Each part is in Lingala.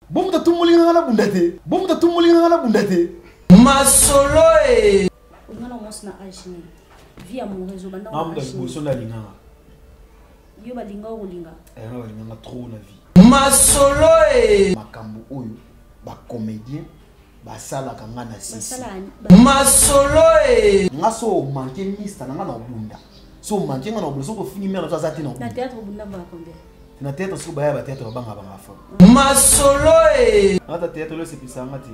Bon ta tumulinga na bundate. Bon ta tumulinga na bundate. Masolo e. On a mos na agir. Via mon réseau banda. Amda boso na linga. Yo balinga o linga. Na balinga trop na vie. Masolo e. Makambo oyo ba comédien ba sala kanga na sisi. Masolo e. Ngaso manke mista na ngana bunda. So manke ngana bunda so ko fini mera to azati na. Na théâtre bunda ba combien? Na théâtre so ba ya ba théâtre ba banga ba fa. Masolo e. Na théâtre le c'est pisa ngati.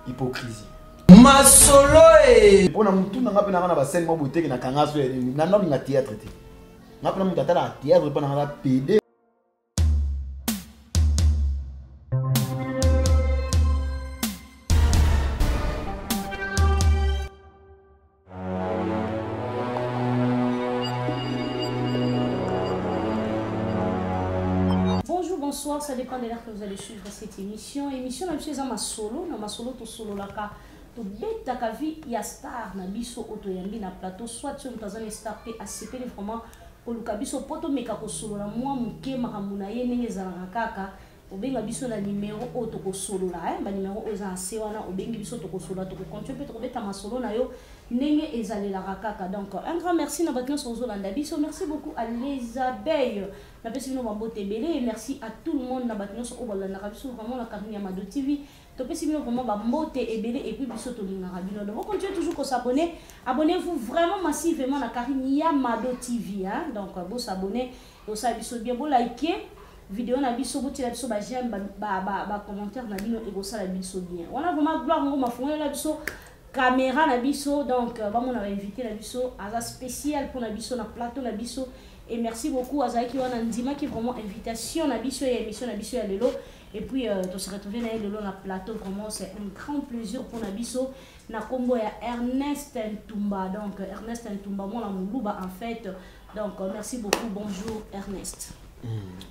Hypocrisie. Masolo e. Pona mutu na ngapi na ngana ba scène mo boteki na kanga so na ndo nga théâtre te. Ngapi na mutu atala théâtre pona ngana PD. Bonsoir, ça dépend de l'heure que vous allez suivre cette émission. Émission, même si c'est ma solo, to solo laka, to beta ka vie ya star na biso auto yambi na plateau, soit sur une star pe ACP vraiment pour le kabiso poto meka ko solo la moi muke makamuna ye nenge za kaka. Obenga biso na numéro auto ko solo la ba numéro oza sewana obengi biso to ko solo to ko continuer peut trouver ta masolo na yo nenge ezali la kaka. Donc un grand merci na batna sur Zolanda biso. Merci beaucoup à les abeilles. Na pesi no bambo tebele et merci à tout le monde na batna sur Obalanda biso vraiment la Karine Mado TV. To pesi no vraiment bambo tebele et puis biso to linga rabino. Donc continuez toujours ko s'abonner. Abonnez-vous vraiment massivement na Karine Mado TV hein. Donc vous s'abonner, vous ça biso bien vous liker vidéo na biso buti la biso ba j'aime ba commentaire na bino et ça la biso bien. On a vraiment gloire ngo mafunga la biso caméra na biso donc ba mon a invité la biso à spécial pour la biso na plateau la biso et merci beaucoup à Zaki wana ndima qui vraiment invitation na biso et émission na biso ya lelo et puis to se retrouver na lelo na plateau vraiment c'est un grand plaisir pour na biso na kombo ya Ernest Ntumba donc Ernest Ntumba mon la muluba en fait donc merci beaucoup bonjour Ernest.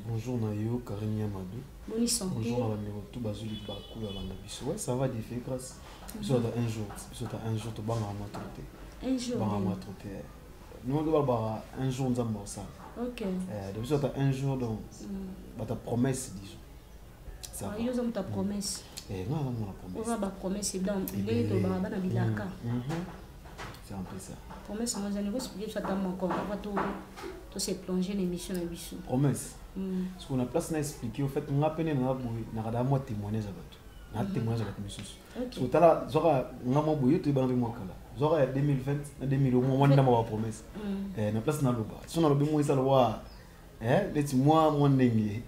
Bonjour Nayo, Karine Yamadou. Bonne santé. Bonjour à la numéro tout bazuli bakou la banda biso. Ouais, ça va differ grâce. Biso ta un jour to banga ma troté. Un jour. Banga ma troté. Nous on doit ba un jour nzamba ça. OK. De biso ta un jour donc ba ta promesse disons. Ça va. Yo ta promesse. Non, la promesse. On va ba promesse c'est dans les to ba na bilaka. C'est un peu ça. Promesse on va nous expliquer ça dans mon corps. On va tout c'est plonger l'émission na biso. Promesse. Ce qu'on a place na expliquer au fait on a peine na boui na kada moi témoigner za bato. Na témoigner za bato misus. So tala zora nga mo boui to ibanga mo kala. Zora 2020 na 2000 au moins na ma promesse. Na place na loba. So na lobi mo isa lowa leti moi mon ndenge.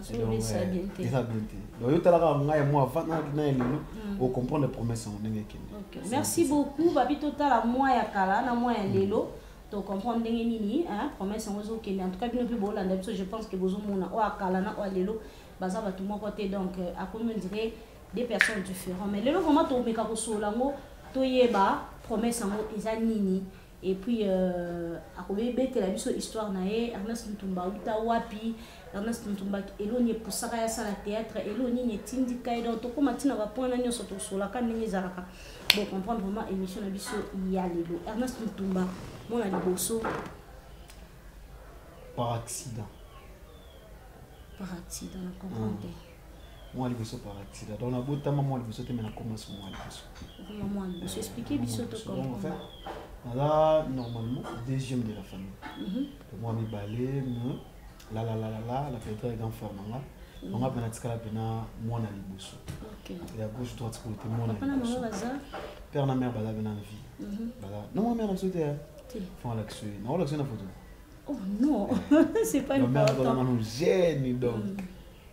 So le ça bien té. Ça bien té. Donc yo tala ka nga ya moi avant na elelo au comprendre les promesses on ndenge kene. OK. Merci beaucoup babi total moi ya kala na moi ya lelo. To comprendre ndenge nini hein promesse ngozo kende en tout cas bino pe bolanda biso je pense que bozo mona o akala na o lelo baza ba tout mon côté donc à comme on dirait des personnes différentes mais lelo vraiment to meka ko solango to yeba promesse ngo eza nini et puis à ko bete la biso histoire na ye Ernest Ntumba uta wapi Ernest Ntumba eloni pour ça ya sala théâtre eloni ni tindika et donc to ko matina ba point na nyoso to sola kan ndenge zalaka bon comprendre vraiment émission na biso ya lelo Ernest Ntumba mon aliboso par accident. Par accident, on comprend. Moi aliboso par accident. Donc na bota maman aliboso te mais na commence moi aliboso. Maman aliboso expliquer biso to comprendre. En fait, là normalement deuxième de la famille. Moi mi balé la peut-être grand frère manga. On a bien atikala bena moi aliboso. OK. Et à gauche droite côté moi aliboso. Papa na maman père na mère bala bena vie. Bala. Non moi mère na sauter. Font l'action. Non, l'action na photo. Oh non, c'est pas important. important. La mère nous gêne donc.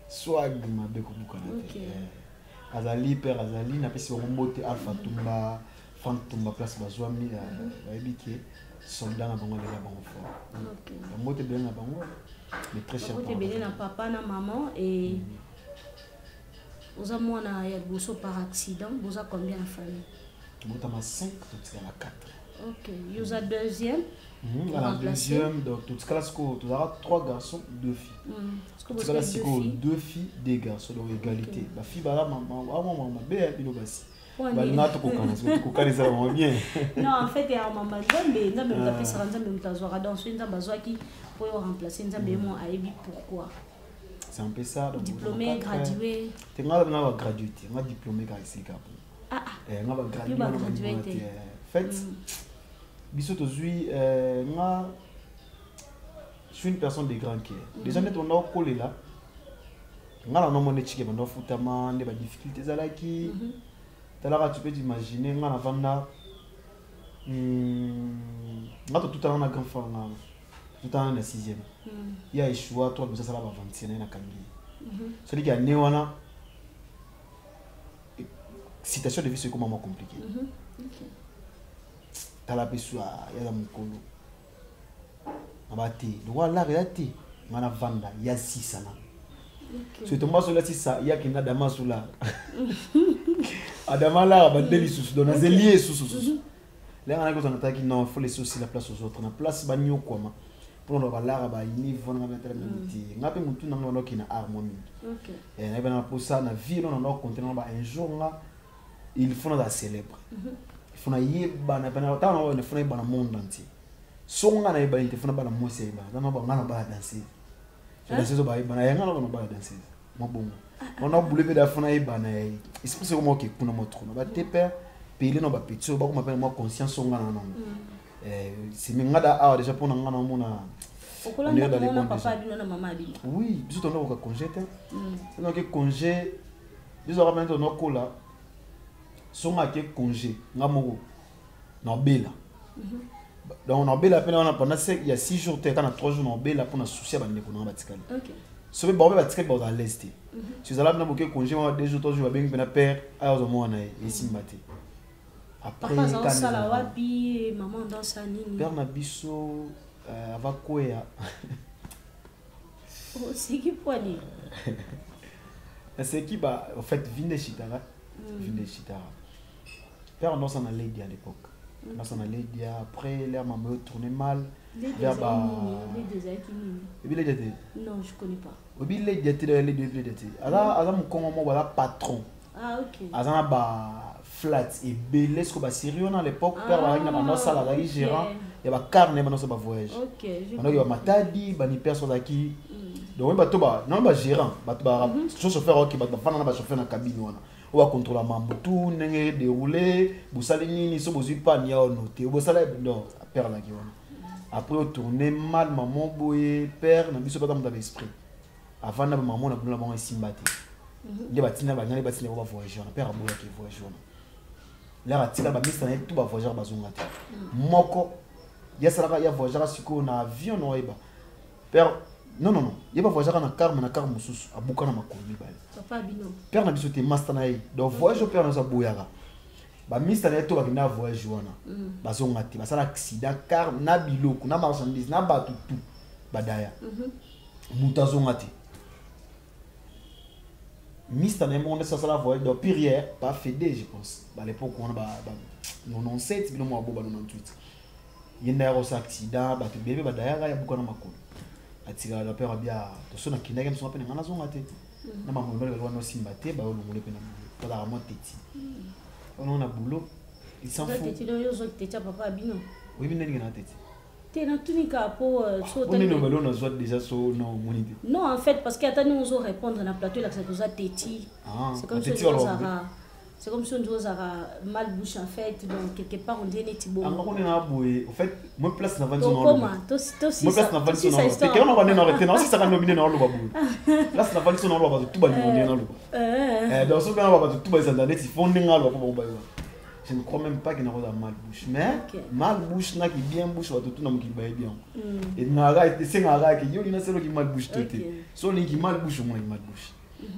Swag ma beko bukana. OK. Azali père Azali na pesi rombote Alpha Tumba, Frank Tumba place bazwami ba ebike soldat na bango de la bango fort. OK. Rombote bien na bango mais très cher. Rombote bien na papa na maman et oza mwana ya boso par accident, boza combien en famille? Mota ma 5 tout la 4. OK, vous êtes deuxième. La deuxième, donc tout ce cas là, tu auras 3 garçons, 2 filles. Tout ce cas là, c'est 2 filles, des garçons, donc égalité. La fille, bah là, maman, belle, il aussi. Bah là, tu connais ça vraiment bien. Non, en fait, il y a un maman, mais non, même la personne, même ta joie, donc c'est une bazoa qui peut remplacer, nous avons moi à pourquoi. c'est un peu ça. Diplômé, gradué. Tu as gradué, tu as diplômé quand il Ah, tu as gradué. En fait, je suis une personne de grand cœur. Déjà, on a collé là. On a un difficulté, tu peux t'imaginer, on a tout le temps tout le 6e. Il y a échoué, toi, ça va 21 ans. C'est-à-dire qu'il y a néana. Citation de vie, c'est comment compliqué. Tu as la personne, il y a mon colo. Abati, le roi là, il y a ti, mana vanda, il y a 6 ans. Si tu tombes sur la 6 ans, il y a qui n'a d'ama sur là. Adama là, il y a des sous, donc il y a des liés sous. Là, on a dit non, il faut laisser aussi la place aux autres. La place, c'est pas quoi. Pour nous, là, il faut nous mettre la minute. On a fait tout dans le qui n'a harmonie. Et on a pour ça, la vie, on a continué un jour là, il faut nous célébrer. Il faut nous y aller, il faut nous monde entier. Son on a eu il faut nous aller danser. On a danser. Je ne sais pas si on a danser. On a boulé de fond et banaï. Il se passe comment que pour nous montrer. On va te perdre. Payer nos papiers, on va comme appelle moi conscience on a non. C'est mingada déjà pour nous on a. On est dans les bons papa dit non maman dit. Oui, bisous on a au congé. Donc congé, bisous on a maintenant nos cola. Son a que congé, ngamoko. Non bela. Donc on a bela pendant il y a 6 jours, quand on a 3 jours on bela pour nous soucier bande ko na batikali. OK. So be ba batikali ba à l'est. Si vous allez na boké congé, on a 2 jours 3 jours ba bien père ayo zo mo na ici matin. Après, papa dans sala wapi, maman dans sa nini. Père Nabiso avakoya. Oh, c'est qui poigné. C'est qui bah en fait vinde chitara. Vinde chitara. Père dans sa lady à l'époque. Dans sa lady après l'air maman tourné mal. Vers bah les deux qui non, je connais pas. Obi les deux. Alors mon comment voilà patron. Ah OK. Azana ba flat et belé ce que ba sérieux à l'époque père ba na ba sala la gérant et ba carnet ba no ça ba voyage. OK. On a eu matadi ba ni personne qui donc ba to ba non ba gérant ba chauffeur qui ba fana ba chauffeur na cabine wana. On va contrôler mambo tout nenge dérouler bu sali ni so bozu pas ni on noter bu sala non père la qui wana. Après tourner mal maman boye père na biso pas dans l'esprit. Avant na maman na bula maman simbati. Les bâtiments les bâtiments va voyager on père aboya qui voyage on là atika ba mista na tout ba voyager bazonga te moko ya sala ya voyager siko na avion no eba père non il va voyager na car mususu abuka na makomi ba papa bino père na biso te master na yi donc voyage père na sa boyaka ba mista na to ba na voyage wana bazonga te basala accident car na biloko na marchandise na batu tout badaya mutazonga te Mista n'est pas ça la voix de pire pas fédé je pense à l'époque on a 97 bino mo aboba 98 yenda ro accident ba te bébé ba dayaka ya bukana makolo atira la père bia to sona kinaka mso pena ngana zonga te na mamu mbele ba no simba te ba lo mole pena pa la mo teti on a boulot il s'en fout teti do yo zo teti papa bino oui bino ngana teti na tunika po déjà so non en fait parce qu'il attend nous répondre na plateau là que ça teti c'est comme si on doit mal bouche en fait donc quelque part on dit neti bon en fait moi place na vandi non comment toi place na vandi non te on va na arrêter non si ça va nominer na lo babu place na vandi non lo babu tout ba nominer na lo donc so kana ba tout ba ça ndane si fond nga lo ko ba je ne crois même pas qu'il y a une mal bouche mais mal bouche n'a qui bien bouche va tout le monde qui va bien et n'aura c'est n'aura qui y a une qui mal bouche tout so les qui mal bouche au moins mal bouche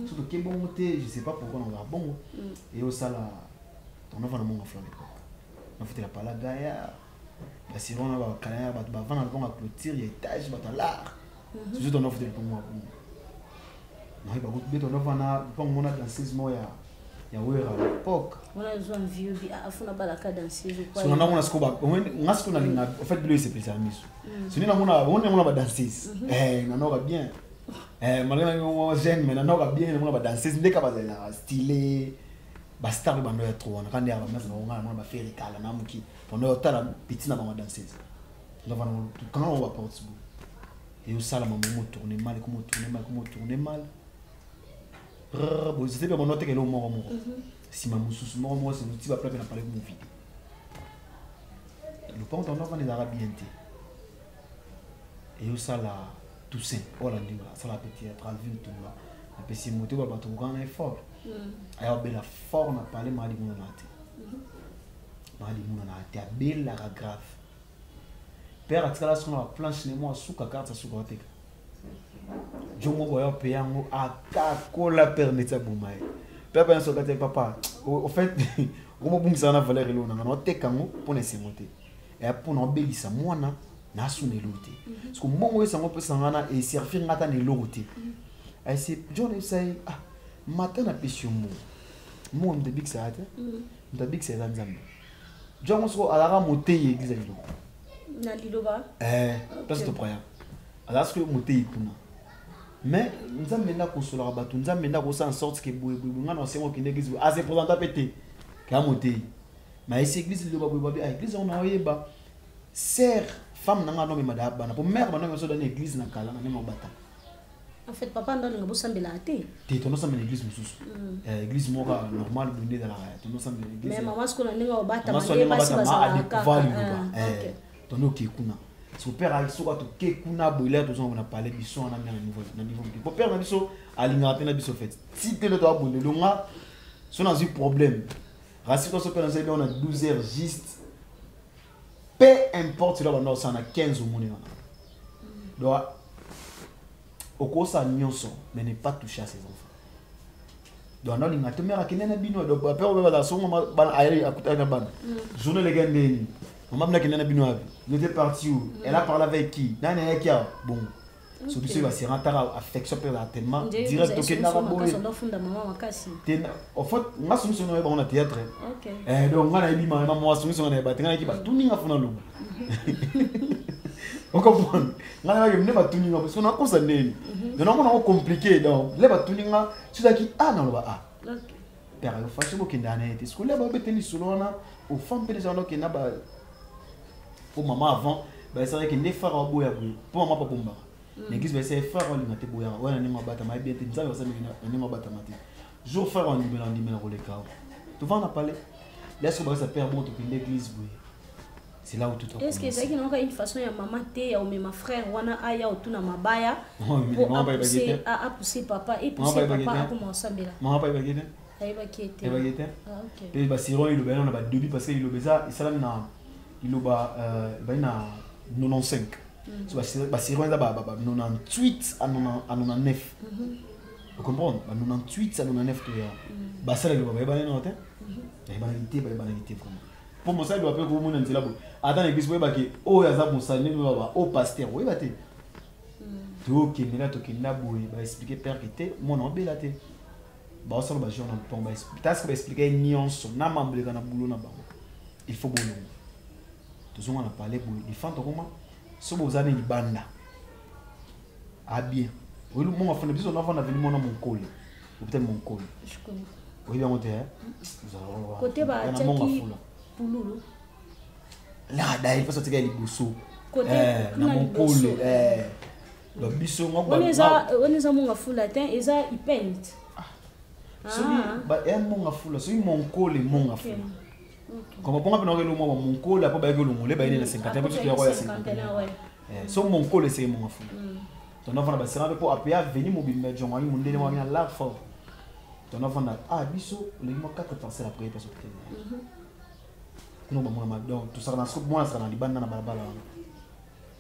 surtout que bon je sais pas pourquoi on va bon et au sala on va dans mon fleur on fait la palada ya la siron va calaya va vendre bon à clôture étage va l'art surtout on offre pour moi non il va goûter on va na pour mon danseuse moi ya wera à l'époque on a besoin vieux afuna balaka danser je crois so na mona skoba ngasko na linga en fait bilo c'est plus amis so ni na mona ba danser na no bien malgré ngo jeune mais na no bien na mona ba danser ndeka ba la stylé ba star ba ndo ya trop na kandi ya ba mesa na mona ba faire kala na muki on a tala petit na ba danser na va quand on va porte et au salle maman tourner mal bon c'était bien mon note que le mort si maman sous moi c'est petit va pas bien parler mon vie le pont on va les arabiens et au salle Toussaint oh la ndinga ça la petite Alvin Tumba la petite moto va battre grand effort alors belle fort na parler mal mon nate a belle la grave père a tiré sur la planche ne moi sous carte sous côté je me voyais payer mo a la permettre ça boumai père ben so côté papa au fait comment boum ça na valeur là on a te kango pour ne se monter et pour no belisa moi na sous ne loté parce que mon ça on peut s'en et servir ngata ne loté et c'est John essaye matin na pission mo de big ça de big c'est dans zambe John so ala monter église lilo na liloba place de prière ala ce que monter kuna mais nous avons maintenant consoler batu nous avons maintenant en sorte que boue ngana c'est moi qui l'église a se présenter pété ka monter mais cette église liloba boue église on a yeba sœur femme nanga no me madaba na pour mère bana so dans l'église na kala na nema bata en fait papa ndo ngabo sambela ate te tono sambela l'église mususu église moka normal bonné dans la tono sambela l'église mais maman sko na ninga bata mande basi bazala ka tono ki kuna so père a so to ke kuna boiler to on a parlé biso na niveau pour père na biso alinga pe na biso fait si te le doit bonné longa so na un problème rasi ko so père na on a 12 heures juste peu importe là on a 15 au monde donc au cours ça nyonso mais ne pas toucher à ses enfants donc on a linga te mère akene na bino donc père on va la so ba ayi akuta na ban journée les gars maman na kenena bino abi il était parti où elle a parlé avec qui nani yaki bon so biso va se rentrer affection per tellement direct au kenara boy en fait nga solution no ba on a théâtre donc nga na bi maman moi solution na ba tinga ki ba tuninga funa lo on comprend nga na ba ba tuninga parce qu'on a cause neni donc on a compliqué donc les ba tuninga tu da ki non ba père yo fache ko kendana été ce que les ba beteli solona aux femmes pe déjà donc na ba pour maman avant bah c'est vrai que les frères ont boya pour maman pas bomba l'église bah c'est frères on linga te boya on a ninga bata mais bien te nzaba ça ninga bata mati jour frère on dit mais le cas tu vas en parler laisse que ça père bon to l'église boya c'est là où tout est est-ce que c'est qu'il y a une façon ya maman te ya ma frère wana aya otuna mabaya pour pousser papa et pousser papa à commencer à bela maman pas bagete aiba kiete OK et bah siron il le on a ba début parce que il le ça ça là na il a 95 so ba siron da ba 98 à 99 vous comprenez 98 à 99 to ya ba ça le ba ba note ba banalité vraiment pour moi ça il doit pas comme on là attends l'église ba que oh ya za bon ça ne ba au pasteur oui ba te to kinela boy ba expliquer père que te mon nom belaté ba ça ba journal pour ba expliquer ba expliquer nuance na mamble kana boulot na ba il faut boulot on a parlé pour les femmes comment si vous avez une bande ah bien oui mon enfant on a venu mon col peut-être mon col je connais oui bien monter côté ba tchaki pululu là d'ailleurs parce que il bosso côté na mon col le biso moi on est mon fula ten eza ipent celui ba mon fula celui mon col et mon fula comme pour moi le moment mon col la pas ba le le ba ina 50 parce que ya 50 so mon col c'est mon fula ton enfant ba sera pour appeler venir mobile mais John moi mon délai moi là fort ton enfant biso le mo 4 passer après parce que non ba moi donc tout ça na so moi ça na libanda na balabala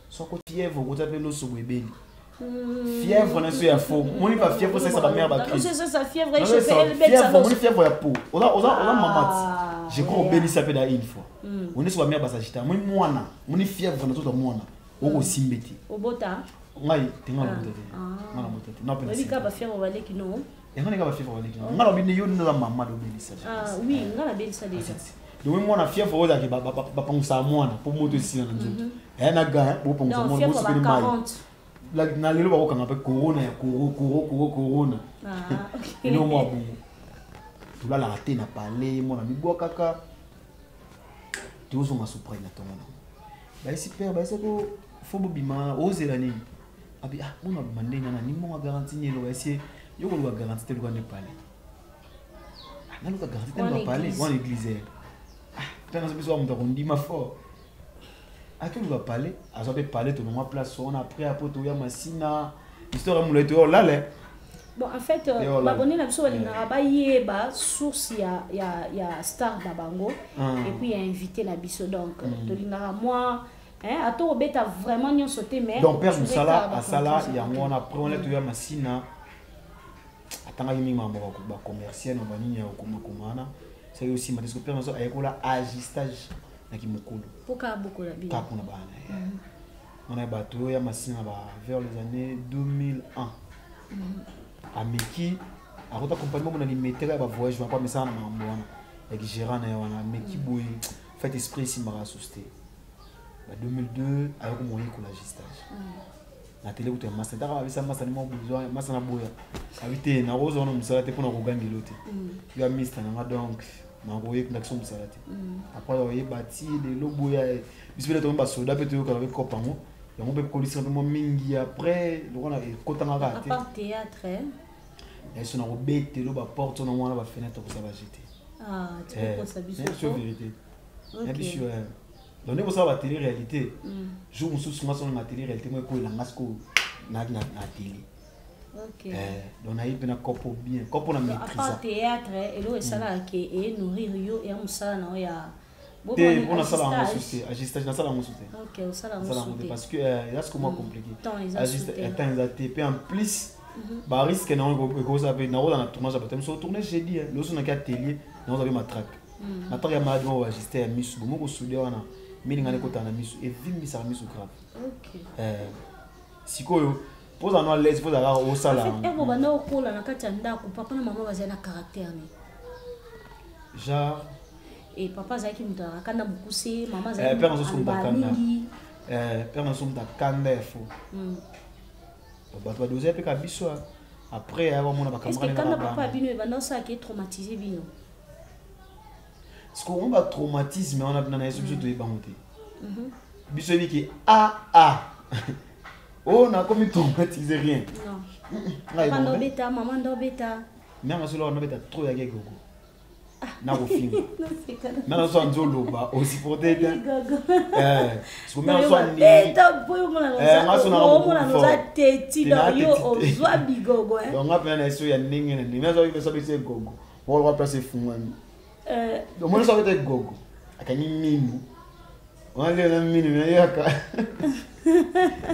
so ko fièvre ko taper no so bebeli fièvre na so ya faux mon pas fièvre c'est sa mère ba c'est ça fièvre et chauffe elle bête ça mon fièvre ya peau on a mamat je crois obéli ça peut une fois on est sur la mère ba sagita mon mwana mon fièvre na to mwana oko simbeti obota ngai tinga ngana motete na pena bika ba fièvre wale ki no ngana ka ba fièvre wale ki ngana bi ne yo na mama do obéli ça oui ngana beli ça déjà donc moi na fièvre oza ki ba pensa mwana pour moto si na nzo na ga bo pensa mwana bo se mai la na lelo ba ko kanga pe corona ya corona OK no mo bongo tu la raté na parler mona mi bo kaka tu zo ma surprise na tonga ba ici père ba c'est ko faut bobima oser la ni abi ah bona demandé nana ni mo garantie ni lo essayer yo ko lo garantie te lo ne parler na lo garantie te lo parler on église ah pena ça biso amuta kondima fort à qui on va parler à ça peut parler tout le monde place on après to ya masina histoire mo le to là là. Bon, en fait, abonné la biso balingaka bayeba source ya star na bango et puis il a invité la biso donc tolingaka moi hein ato obeta vraiment nyon sauté mais donc père Moussala à sala ya ngona après on le to ya masina atanga yimi mambo ba commercial na banini ya komana c'est aussi mais que père Moussala ayekola agistage na kimukulu poka beaucoup la bien kapuna bana on a bateau ya masina vers les années 2001 à Meki à rota compagnie mon animé ba voyage pas mais ça na mambo wana avec gérant na wana Meki boy fait esprit si mara susté ba 2002 avec mon yiko la gistage na télé uto master dara avec ça master ni mo besoin master na boya habité na rozo na musala te pona kogangela te ya mister na donc na roye kuna kiso musala te après oye bati de loboya bisbele to ba soda pe to ka avec copango ya mo be kolisa mo mingi après le on a kotanga ka te à part théâtre et son robete lo ba porte na mwana ba fenêtre ko ça va jeter ah tu peux ça biso c'est vérité et puis sur donc ne ça va télé réalité jour sous sur ma télé réalité moi ko la masco na télé OK donc na ipena copo bien copo na maîtrise à part théâtre et lo esala ke et nourrir yo et musala na ya te on a ça là en agistage na ça là en souté OK au ça là en parce que là c'est comment compliqué agistage temps et en plus bah risque na ko ça peut na na tournage à baptême so tourner jeudi le so na ka atelier na on avait matraque matraque ya malade mo assister à misu mo ko souder wana mini ngane ko tana misu et vimbi ça misu grave OK sikoyo pose en l'aise faut avoir au sala en fait ebo bana okola na kati ya ndako papa na mama bazana caractère ni genre et papa zaki mutara kanda mukuse mama zaki père na so père na so mtakanda fo bato badoze pe kabiso après avant mon ba camarade est-ce que quand papa bino bana ça qui est traumatisé bino ce qu'on va traumatisme on a na yesu biso to ebangote biso bi ki oh na comme traumatisé rien non maman beta même si on beta trop ya gogo na ko film na so nzolo ba aussi porter ce que même so ni ngaso na ko za teti yo ozwa bigogo donc ngapena na so ya ningi na ni même so bi gogo on va placer fungani donc moi ça va être gogo akani minu on a le minu mais yaka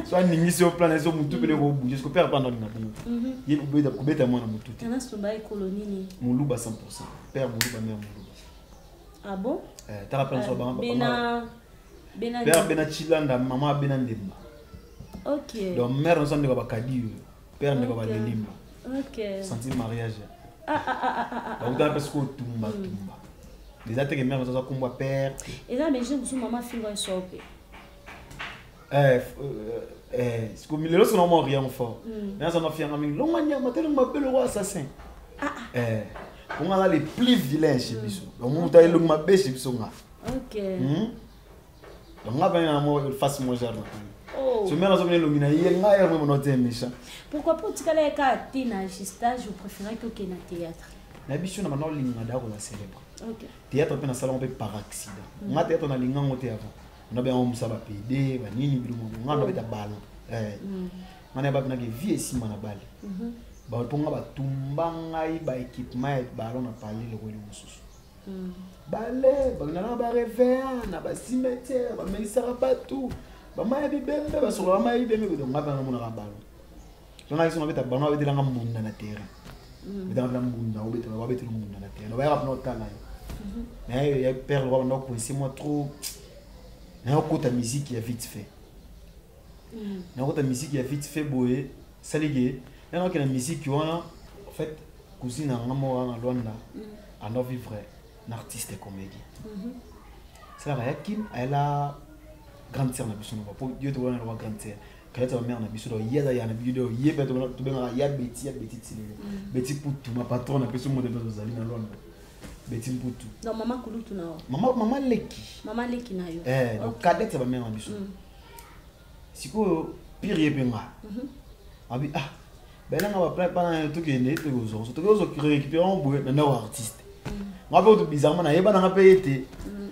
soit ningi sur plan les hommes tout pele ko bouger ce que père pendant na bongo il ko beta mona mutu tana sumba colonie ni muluba 100% père muluba mère muluba ah bon ta rappelle so ba bena bena chilanda maman bena ndemba OK donc mère on s'en de ba kadi père ne ba limba OK senti mariage donc ta parce que tumba les attaques mère on s'en combat père et là mais je vous maman fille va sortir ce que milelo c'est normalement rien fort mais ça m'a fait un ami longanya matel m'appelle le roi assassin on a les plus vilains chez biso donc on t'a le mabé chez biso nga OK donc là ben moi face moi genre oh je mets dans le lumina il nga ya mo noter méchant pourquoi pas tu kala ka tina stage je préférais que na théâtre na biso na bana linga ndako na célèbre OK théâtre pe na salon pe par accident nga théâtre na linga ngote avant on a bien on ça va PD ba nini bilumo nga na beta ballon mana ba na ke vie si mana bali ba ponga ba tumbanga ba équipement ballon na parler le roi mususu balé ba na ba rever na ba cimetière ba melisara partout ba maya bibembe ba sura maya bibembe donc nga ba na mona ka ballon donc nga isona beta ballon ba dilanga munda na terrain beta na munda o beta ba beta munda na terrain ba ya pas nota na mais ya père roi na ko c'est moi trop na okota musique ya vite fait na okota musique ya vite fait boye salige na okena musique wana en fait cousine na ngamo na Luanda en vivre un artiste et comédien c'est la yakin elle a grande sœur na biso na pour Dieu te wana la grande sœur quand ta mère na biso do yeda ya na biso yeba to benga ya beti tsile beti putu ma patron na biso mo de bazali na Luanda Betty Mputu. Non, maman Kulutu na. Maman Leki. Maman Leki na yo. Donc cadette ba mère na biso. Siko pire yepenga abi ah bela nga ba plan pas tout que net aux to que récupérer un bout na artiste ngabe to bizarrement na yeba na payete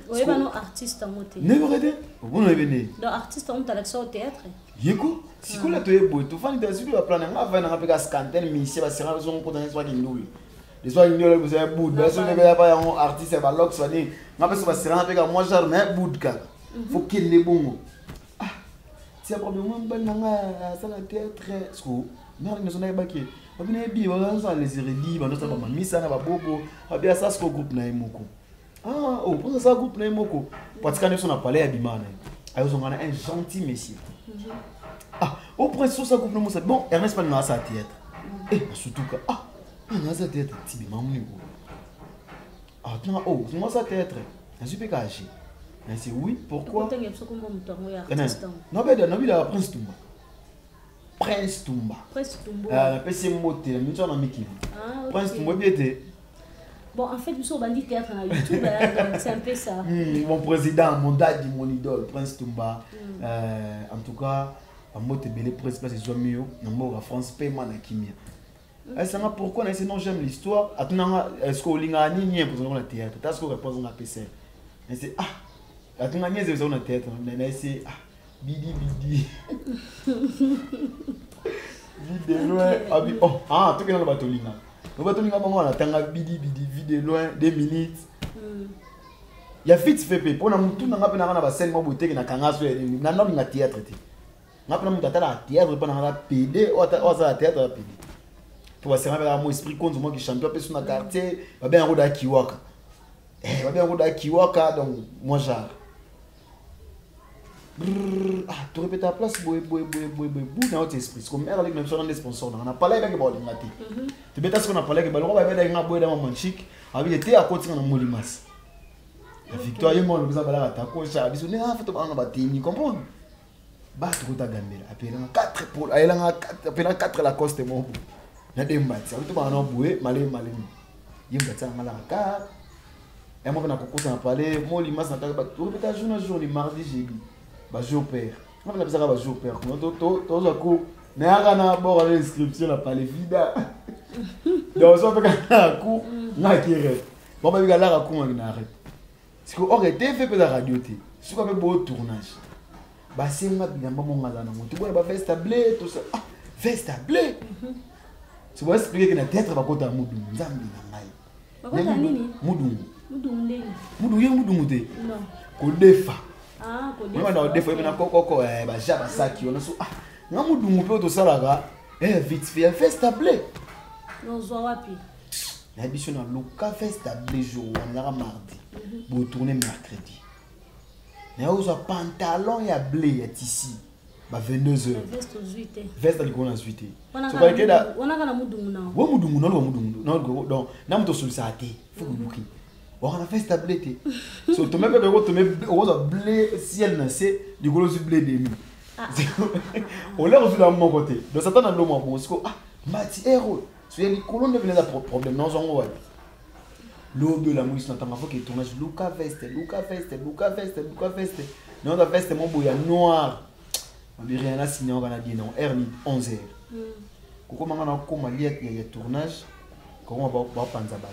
oui ba no artiste ngote ne verrez vous ne venez do artiste on t'a l'accès au théâtre yeko sikola to yebo to fani ta sikola plan nga va na peka scanner mais ici ba sera besoin pour dans soit kinduli les soirs ignorés vous avez bout mais sur le pas un artiste ba lox fani nga pe so ba sera peka moi genre mais bout ka faut qu'il les bon ah c'est probablement ben nga ça la théâtre sco non ils ne sont pas qui abina bi ba ça les érudits ba notre ba misa na ba bobo abia ça sco groupe na imoko ah oh pour ça groupe na imoko parce qu'on est on a parlé à bimana ayo on a un gentil monsieur ah au prince ça groupe na bon Ernest pas na ça théâtre eh surtout que ah na ça théâtre tibi mamu ah non oh moi ça théâtre je suis pas caché mais c'est oui pourquoi non ben non il a Prince Tumba Prince Tumba PC moté mais tu en as mis qui Prince Tumba bien été bon en fait nous sommes bandit théâtre na YouTube donc c'est un peu ça mon président mon daddy mon idole Prince Tumba en tout cas en moté belé Prince place c'est mieux na mort France paiement na kimia est-ce que pourquoi non j'aime l'histoire atuna est-ce que linga ni pour le théâtre t'as ce que répond on a PC mais c'est ah atunga nyeze za una théâtre na ese ah bidi vide loin abi oh ah tout que dans batolinga no batolinga bango na tanga bidi vide loin 2 minutes ya fit fait pour na mutu na ngapena na ba scène mo boteke na kangaso na no nga théâtre te ngapena mutu atala théâtre pa na PD o ça théâtre la PD pour se rappeler mon esprit konzo mo ki champion pe sur na quartier ba bien roda kiwaka ba bien roda kiwaka donc moi genre ah tu répètes ta place boy dans votre esprit comme elle avec même sur des sponsors on a parlé avec bon ngati tu beta ce qu'on a parlé avec balon ba beta nga boy dans mon chic avec était à côté na molimas la victoire yemo le bizaba la ta ko ça biso ne a fait ba ba tini comprendre ba tu ta gambela apela 4 pour ayela nga apela 4 la coste mon na demba ça tu ba na boy malé yinga tsanga la 4 et moi na kokosa na parler molimas na ta ba tu répète jour ni mardi jeudi ba jour père on va faire ba jour père to za ko mais agana bora l'inscription la parler vida donc ça fait ka ku na kire bon ba bika la ku na arrête parce que aurait été fait la radio té ce qu'on fait beau tournage ba senga bilamba mo ngala na moto bona ba festa blé tout ça ah festa blé tu vois expliquer que na tête ba kota mudu nzambi na ngai ba nini mudu te non ko defa ah ko defa on defa na koko ba jaba saki on so ah ngamudu mupe to salaka vite fait festa blé non zo wapi la biso na Luka festa blé jour on a mardi pour tourner mercredi mais on a pantalon ya blé ya tissu ba 22h veste aux 8 veste ali kona 8h so ba keda on a kana mudungu na wo mudungu no donc na mto solsate faut que buki on a festa blé té so to mebe ko to mebe o blé ciel na c'est du gros blé demi on l'a reçu dans mon côté donc ça t'a dans mon bon ah mati héros c'est les colonnes de venir à problème non on va l'eau de la mousse n'entend pas faut qu'il tourne sur Luka veste non la veste mon boya noir on dirait rien à signer on va dire non erni 11h comment on a comme lié il y a tournage comment on va panza ba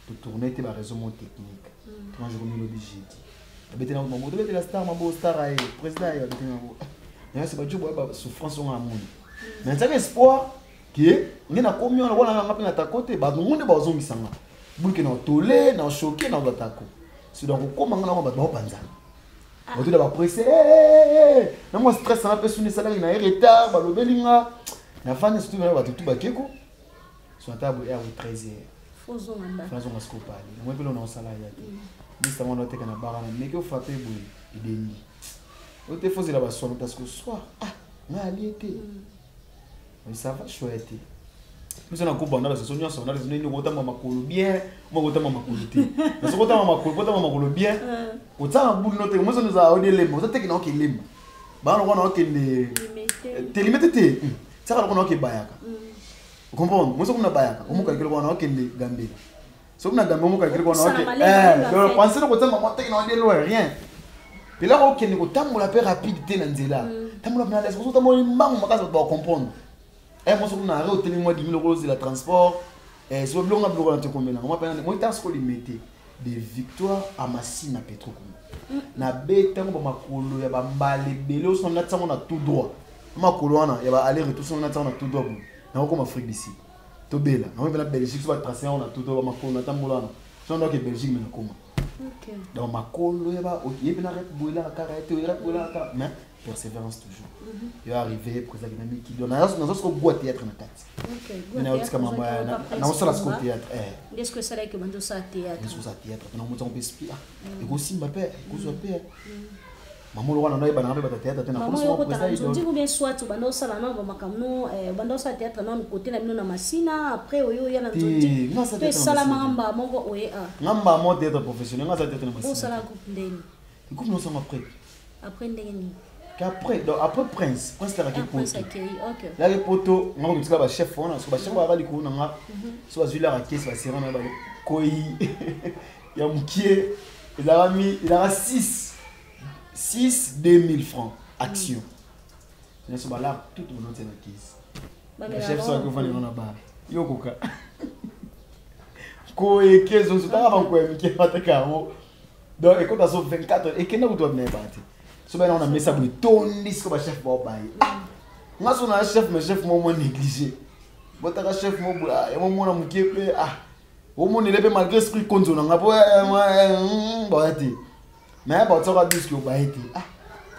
to tourner te ba raison technique quand je remets l'obligé abete na mo de la star mambo star ai président ya abete na c'est pas du bois souffrance on a monde mais ça espoir que ni na komi on wala ngapa na ta côté ba monde ba zongisanga bulke na tolé na choqué na batako c'est donc comment on va ba panza on doit ba presser na moi stress na personne ça là na retard ba lobelinga na fan surtout ba tout ba keko sur table er 13h fozo nganda fozo ngaskopali moi pelo na sala ya Mr. Mono teka na barana mais que frappé boy ideni o te fozi la ba sono parce que soir ah na aliété mais ça va chouette nous on a coupe dans la saison on a les nous kota mama kolo bien moi kota mama kolo te mais kota mama kolo bien o tsanga boule note moi ça nous a odé lemba ça teka na ok lemba ba no kona ok le te limite te ça ka kona ok bayaka comprendre moi ça kuna bayaka o mo calculer kona ok le gambela so kuna gambe mo calculer kona ok donc penser ko tsanga mo teka na odé loin rien puis là ok ni ko tambola peu rapidité na nzela tamola na les so tamola mbang makaza ba comprendre moi so na re hôtel moi 10 000 euros de la transport so blonga blonga te combien moi pendant moi temps ko limité des victoires à Massina Petro na beta ko ba makolo ya ba mbale belo so na tsango na tout droit makolo wana ya ba aller retour so na tsango na tout droit na ko ma Afrique d'ici to bela na moi la Belgique so ba tracer on a tout droit makolo na tamola so na ke Belgique mais na koma OK donc makolo ya ba OK yebina rep boila ka rete rep boila ka mais persévérance toujours. Il est arrivé pour ça qui donne un autre goût théâtre na tête. OK. Na autre kama na osala sko théâtre. Est-ce que ça là que bando ça théâtre? Est-ce que ça théâtre? Na mo tsombe spia. Et go simba pe, go so pe. Maman lo wana na ibana pe théâtre tena ko so ko ça. On dit combien soit tu bando ça là na ba makamno bando ça théâtre na côté na mino na Masina après oyo ya na tondi. Pe sala mamba mongo oye a. Ngamba mo théâtre professionnel ngasa théâtre na Masina. Pour sala groupe ndeni. Groupe nous sommes après. Après ndeni. Après Prince la Prince OK là les poteaux on va dire ba chef on so ba chef ba li ko na so azula la caisse ba sera na ba koi ya mukie il a 6 2000 francs action c'est so ba là tout le monde c'est la caisse le chef so ko fani na ba yo koka koi kezo so ta ba ko mukie pataka donc écoute ça 24 et kena ko doit venir battre. So ben on a mis ça pour tourner ce que chef va bailler. Moi son chef mais chef moi négligé. Botaka chef moi bula et moi na mukepe au monde il est malgré ce qu'il konzo na ngapo baati. Mais ba tsaka disque baiti.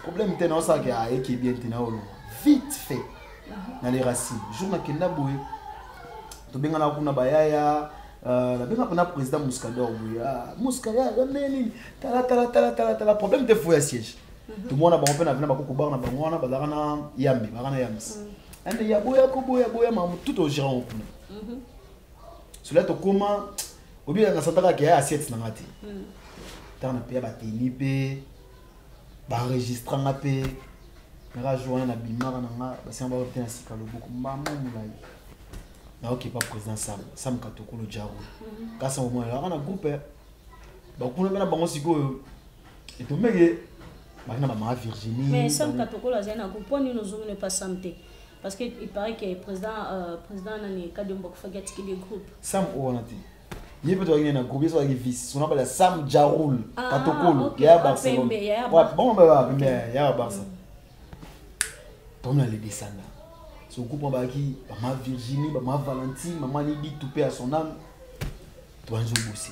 Problème tena ça qui bien tena vite fait. Na les racines. Jour na kenda boye. To benga na kuna bayaya la benga na président Mouskador boye. Mouskador neni tala problème de fouet siège. Tout le monde a bon peine à venir beaucoup bar na bangwana bazana yambi bagana yams ande ya boya ko boya mamu tout au gérant kuna cela to comment obi na sataka ke assiette na ngati tana pe ba teni pe ba enregistrer nga pe na joindre na bimara na nga ba samba ba tena sikalo beaucoup mamu mulai na OK pas président Sam Katokolo Jaro kasa au moins na groupe ba kuna bana bango siko et to mege Maman Virginie. Mais Sam Katokolo a un groupe, nous ne pas santé. Parce qu'il paraît que le président n'a pas de groupe. Sam Owanati. Il peut y avoir un groupe, il y a un vice. On appelle Sam Jaroul Katokolo. Il y a Barcelone. Bon, il y a Barcelone. On a les descendants. Ce groupe, Maman Virginie, Maman Valentine, Maman Lydie, tout paix à son âme. Tu vas bosser.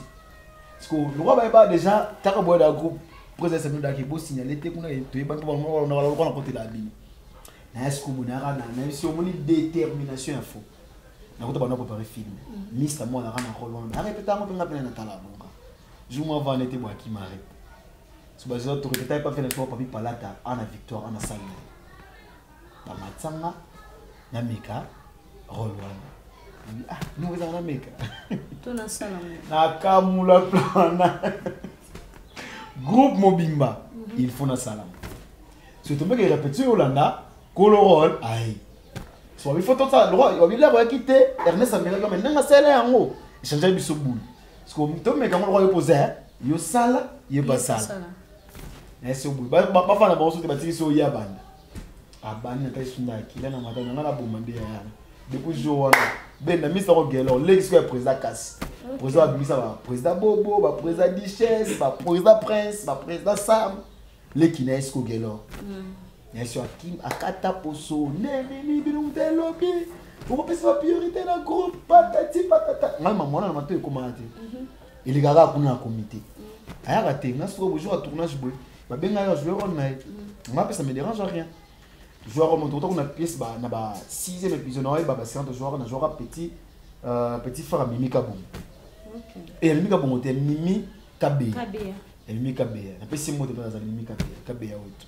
Parce que le roi va déjà, tu as un groupe. Président c'est nous qui beau signaler te kuna to yeba to on a côté la bi na est-ce que bonara na si on a détermination info na ko to bana préparer film Mr moi na rôle on répéter moi penga pena na tala bonga jour moi va n'était moi qui m'arrête so bazo to répéter pas faire le papi palata ana victoire ana salle ba matsanga na meka rôle wana nous on a meka to na salle na kamula plana groupe Mobimba, il faut na salam. Si tu veux que répéter Hollanda, colorol, aïe. Soit il faut tout ça, le roi, il a quitté Ernest Américain, mais n'a pas là en haut. Il changeait du boule. Parce que tu me quand le roi posé, il y a sale, il y a pas sale. Et c'est au bout. Pas faire la bonne chose de bâtir sur Yaban. Ah ban na kai sunda ki na mata na la bomande ya. Depuis jour ben na Mr. Ogelo, l'ex président Cass. Président Abimisa ba président Bobo, ba président Duchesse, ba président Prince, ba président Sam, les qui n'est qu'au Gelo. Bien sûr Kim akata poso, neni binu telobi. Pour passer la priorité dans groupe patati patata. Ngai maman na mato ekomati. Il est gaga kuna comité. Aya raté, na so bonjour à tournage boy. Ba benga ya jouer on na. Moi ça me dérange rien. Joueur mon tour on a pièce ba na ba 6e épisode na ba séance de joueur na joueur petit frère Mimi Kabou. OK. Et Mimi Kabou était Mimi Kabé. Kabé. Mimi Kabé. Na pesi mo de ba za Mimi Kabé. Kabé ya wetu.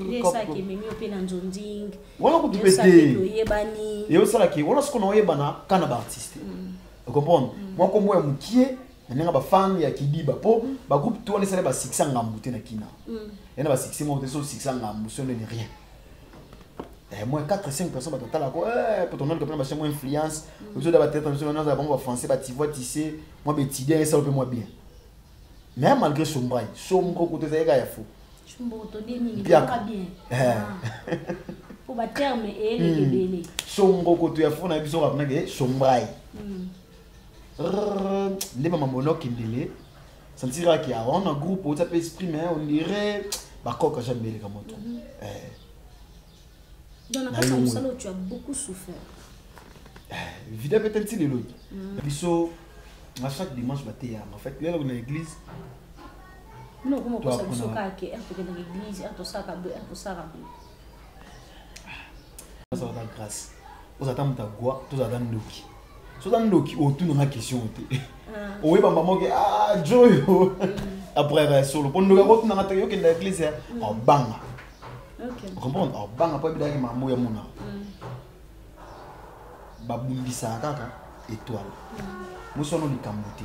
Yesa ki Mimi opena nzonding. Wala ko tupete. Yebani. Et aussi là qui wala ce qu'on a yebana kana ba artiste. Vous comprenez? Moi comme moi mukie na ba fan ya Kidiba po ba groupe to on ba 600 ngamute na kina. Yana ba 600 mo so 600 ngamute ce n'est rien. Et moi 4-5 personnes ba total ko pour ton nom que ba chez moi influence, vous avez tête on na ba bon français ba tivoit tissé, moi be tidien ça peut moi bien. Mais malgré sombre côté ça ya fou. Chumboto deni Piaka. bien. Pour ba terme et les bébés. Chombo ko tu ya fona biso ka na ke chombrai. Les mamans monoki ndele. Sentira qu'il y a un groupe où ça peut exprimer, on dirait bah quoi que j'aime bien les moto. Dans la façon dont tu as beaucoup souffert. Évidemment peut-être les autres. Biso à chaque dimanche matin en fait là dans l'église. Non comment ça se soka que est dans l'église, est tout ça ka tout ça ra. Ça va grâce. Vous attendez ta goa, tous attendent ndoki. So dans ndoki autour de ma question té. Oui ba maman que ah joyo. Après solo pour nous ko na ta yo ke na l'église en banga. OK. Vous comprenez? En banga pas bidaki maman ya mona. Babumbisa kaka étoile. Nous sommes les Kamouté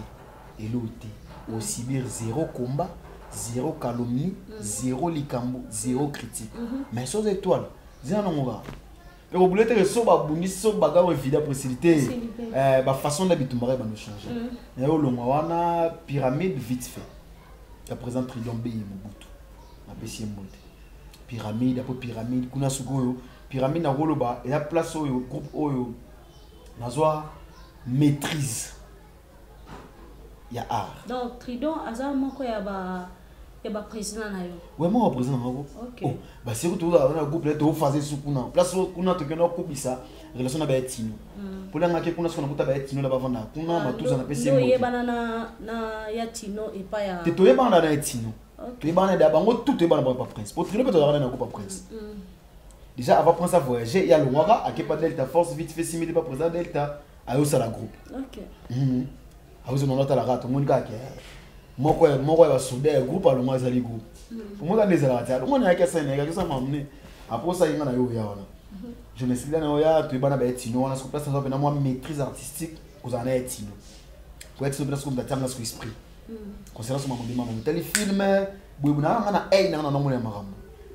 et l'autre au Sibir zéro combat, zéro calomnie, zéro likambo, zéro critique. Mais sur étoiles, zéro non gars. Et au bout de ça, babundi so bagarre évident possibilité. Ba façon d'habiter va nous changer. Et au long wana pyramide vite fait. La présent trillion B Mobutu. Na pesi monte. Pyramide après pyramide kuna sugoyo. Pyramide na roloba et la place oyo groupe oyo. Nazwa maîtrise. Il y a art. Donc Tridon azar moko ya ba président na yo. Ouais moi président ngako. OK. Oh, bah c'est tout là on a groupe là to fazer sous kuna. Place kuna to kena ko bisa relation na ba tino. Pour la ngake kuna sona kuta ba tino la ba vanda. Kuna matuza na pesi mo. Yo yebana na ya tino et pas ya. Te to yebana na tino. To yebana da bango tout yebana ba prince. Pour Tridon peut avoir na ko pas prince. Déjà avant prince à voyager, il y a le Wara à Kepa Delta force vite fait simili pas président Delta à au sala groupe. OK. Vous avez la rate, mon gars qui est. Moi, je suis soudé, groupe à l'homme, c'est le groupe. Pour moi, c'est la rate. Moi, je suis un ça m'a amené. Après ça, il y a un je me suis dit, tu es bien tino, on a ce place, on a moi maîtrise artistique, vous en êtes tino. Pour être sur place, comme tu as un esprit. Concernant ce moment, je me film, je me suis dit,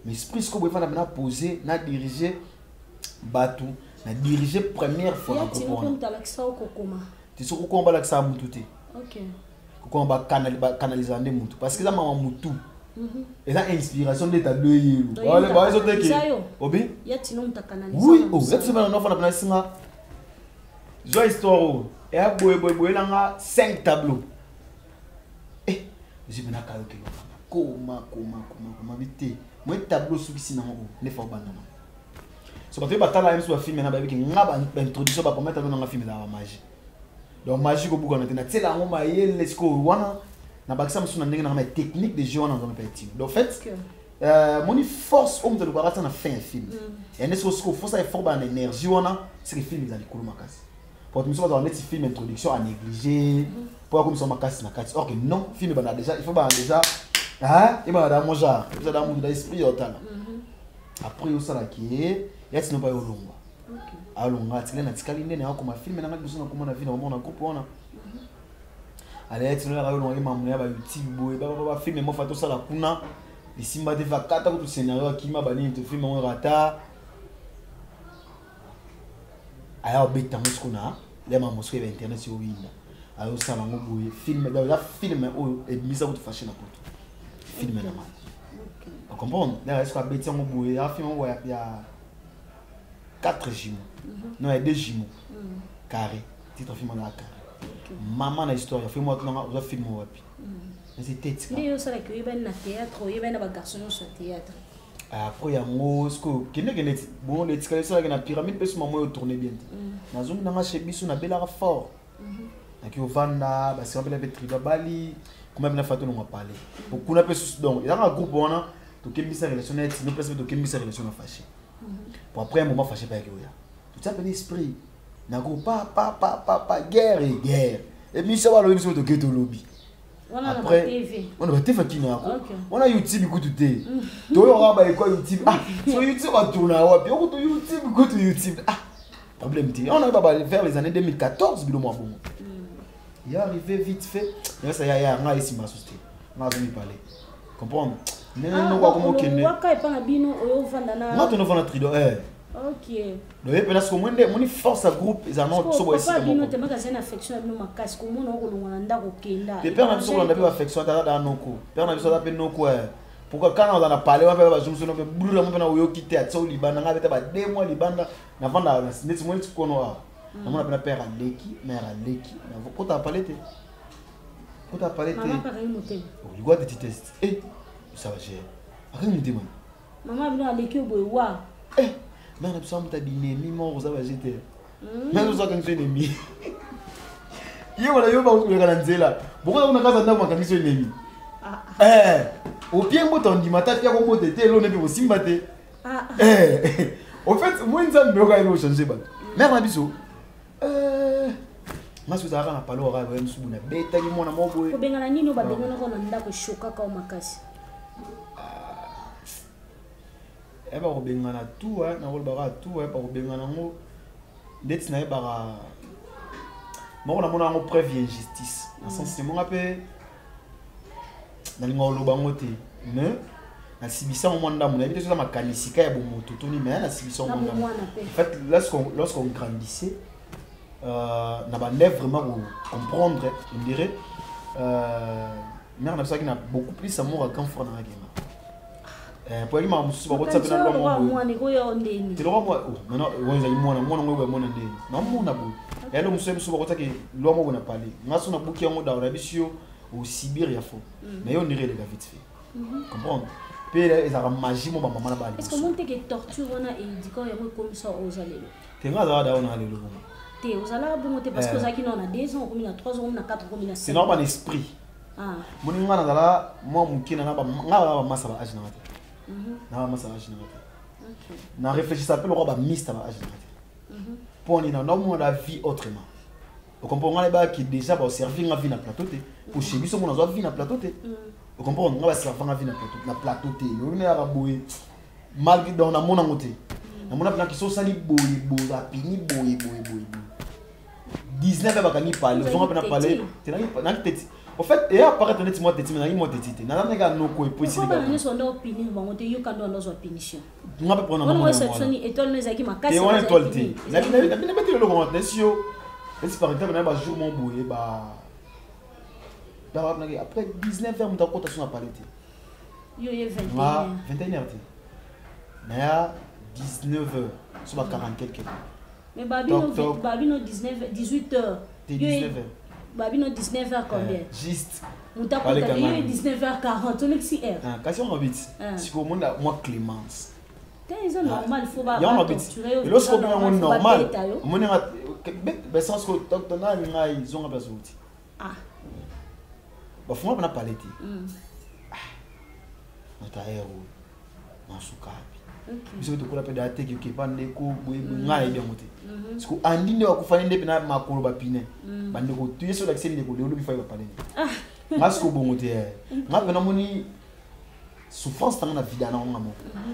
mais esprit, ce que vous avez posé, na diriger, bateau, na diriger première fois. Il y a un galaxie au Kokoma. Tu sais qu'on va l'accès à Moutouté. OK. Qu'on va canaliser des Moutou. Parce que ça m'a Moutou. Et ça inspiration de ta l'œil. Voilà, bah ils ont été. Obi? Il y a Tino ta canaliser. Oui, oh, cette semaine on a fait la place singa. Joie histoire. Et à boy là 5 tableaux. Eh, je me na kayo ke Comment vite. Moi tableau sous ici na ne faut pas non. So parce que batala même sur film na ba ki ngaba introduction ba permettre dans la film de la magie. Donc magie ko buka na tena tsela ngoma yele siko wana na bakisa msuna ndenge na technique de jeu wana dans le petit. Donc fait mon force homme de l'opération na fin film. Et n'est-ce que force effort ba énergie wana c'est que film za likolo makasi. Pour nous on a un film introduction à négliger pour comme ça makasi na kati. Or que non, film ba déjà il faut ba déjà il va dans mon genre, il va dans mon esprit total. Après ça là qui est il y a sinon pas au long. Alonga tsilena tsikali nene ako mafilme nanga bisona komona vina omona groupe wana ale tsilena rayo no imamu ya ba YouTube boy ba filme mo fato sala kuna lisimba de vakata ko to scenario akima bani to filme mo rata aya obeta muskuna le mamu so ba internet yo winda ayo sala ngo boy filme da filme o e misa ko to fashion na poto filme na ma on comprend là est-ce que beta ngo boy ya filme o ya 4 jumeaux. Non, il y a 2 jumeaux. Carré. Titre film à carré. Maman, la histoire, fais-moi que on va filmer. Mais c'est tête. Mais il y a un théâtre, il y a un garçon sur le théâtre. Après, il y a un mot. Bon, les escaliers sur la pyramide, parce que maman tourne bien. Dans une zone, chez Bissou, on a bel fort. Donc, on va parce qu'on a bel tribali. Comment on a fait, on va parler. Beaucoup de personnes, donc, il y a un groupe, on a tout relation, nous place de relation fâché. Pour après un moment fâché par Yoya. Tout çaเป็นesprit. Nago pas guerre et guerre. Et puis ça va le émission de Ghetto Lobby. On a la TV. On a TV qui n'a pas. On a YouTube écoute tout. Toi on va quoi YouTube. Ah, sur YouTube on tourne à wapi. On go YouTube écoute YouTube. Ah, problème ti. On a pas vers les années 2014 bilo moi bon. Il est arrivé vite fait. Mais ça y a nga ici ma société. On a venu parler. Comprendre? Non, comment on est. Waka pas na bino o vanda na. Moi tu ne vends la trido OK. Donc parce que mon force à groupe ils en ont so ici. Bino te maka zena affection bino makasi ko mona ko longa ndako kenda. Te père na biso ko na affection ta da noko. Père na biso ta pe noko pourquoi quand on a parlé on va jouer sur nos brûler on va oyo quitter à Tso Libanda on avait 2 mois Libanda avant la net moi tu connais on a père à Leki mère à Leki quand t'as parlé maman pareil motel il doit te tester eh ça va gérer rien me demande maman vient à Leki au bois eh mais on a besoin de ennemi mort ça va jeter mais nous ça quand tu es ennemi il y a yo ba ko kana nzela pourquoi on a kaza ndako makangiso ennemi au pied moi ton dimata pia ko mote te lo ne bi simba te au fait moi nzambe ko ka changer ba mais on a biso masu za kana palo ra ba nsubu na beta ni mona mobo ko bengana nini ba bengana ko na ndako shoka ka o makasi ba ko bengana tout na ko ba tout ba ko bengana ngo ndeti na ba moi on a mon preuve injustice dans sens c'est mon appel dans le ngolo bangote mais na sibisa au monde mon habité sur ma kanisika ya bomoto toni mais na sibisa au monde en fait lorsqu'on grandissait n'a pas l'air vraiment comprendre on dirait mais on a ça qui n'a beaucoup plus amour quand frère dans la game pour lui m'a musu ba botsa pena lo mo te lo moi maintenant on za imona mona ngwe mona ndeni na mona bo elo musu ba botsa ke lo mo bona parler ngaso na buki yango da na bisio au Sibir ya fo mais on dirait les gars vite fait comprendre puis ils a magie mo ba maman na ba est-ce que monte que torture on a et dit quand yango comme ça aux alelo te nga za da on a lelo te aux ala bon parce que ça qui on a 2 ans comme 3 ans on a 4 comme 5 c'est normal esprit mon nga na la moi mukina na ba nga ba masa ba ajina na masa ajina na réfléchir ça peut le roi mixte ba ajina pour ni na non la vie autrement vous comprenez les qui déjà va servir la vie na plateau pour chez lui on a vie na plateau vous comprenez on va servir la vie na plateau on est à boy malgré dans na mona ngote na mona plan qui sont sali boy a pini boy 19 ba kani parler on va parler na tete en fait et apparaître net moi tete na moi tete na na ga no ko possible ba ni so ndo opinion ba ngote yo kando ndo zo opinion on va prendre on va exceptionner étoile nous aki makasi et on est tolté la bien mettre le comment nation et si par exemple on a jour mon boye après 19 heures on t'a compté sur la palette yo 21 heures mais à 19 heures sur 40 quelques mais babino 19 18 heures 19 heures babino 19 heures combien juste muta ko 19h40 on est si heures kasi on habite si pour monde moi Clémence c'est normal faut pas torturer et lorsqu'on est normal on est sens que docteur na nga ils ont besoin ba fuma bana palette nata héros masukapi biso to kula pe da teki ke pande ko nga ide mote parce que andine wa kufanya ndepe na makolo ba pine bande ko tuye so l'accès ndeko le bi fa ba palette masko bongote nga bana moni souffrance dans la vie dans ngamo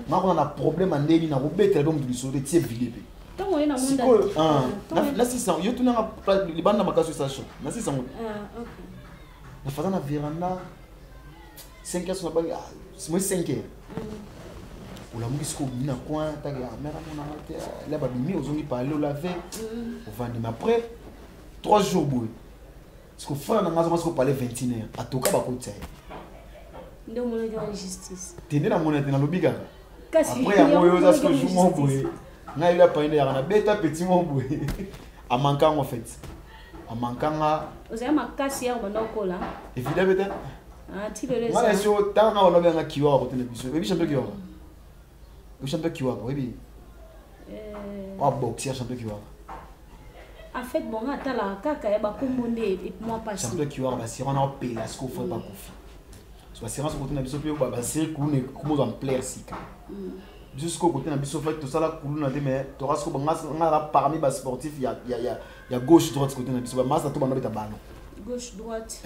nga ko na problème andeni na ko betela donc du so tie vile pe tant on est na monde na 600 yo tuna li banda makaso station na 600 OK na faza na veranda 5 heures na bangi c'est moi 5 heures ou la musique na coin ta mère mon amate là ba bimi ozongi parler la veille au vendre mais après 3 jours boy parce que frère na ngazo ko parler 21 heures atoka ba ko tsaye ndo mo na justice tende na monete na lobiga kasi après ya moyo za ce que jour mon boy na il a pas ya na beta petit mon boy a manquant en fait a manquant oza makasi ya banda kola évidemment peut-être ti le ngala sio tanga on lobenga kiwa ko tene biso ebi champion kiwa le champion kiwa ko ebi boxer champion kiwa en fait bon atala kaka ya ba komonde et moi pas champion kiwa ba si on a pela ce qu'on fait pas confi so assurance ko tene biso pe ba série ko ne ko en plaire sika jusqu'au côté na biso fait tout ça la kuluna te mais to rasko nga parmi ba sportif il y a gauche droite côté na biso ba massa to ba nobeta bano gauche droite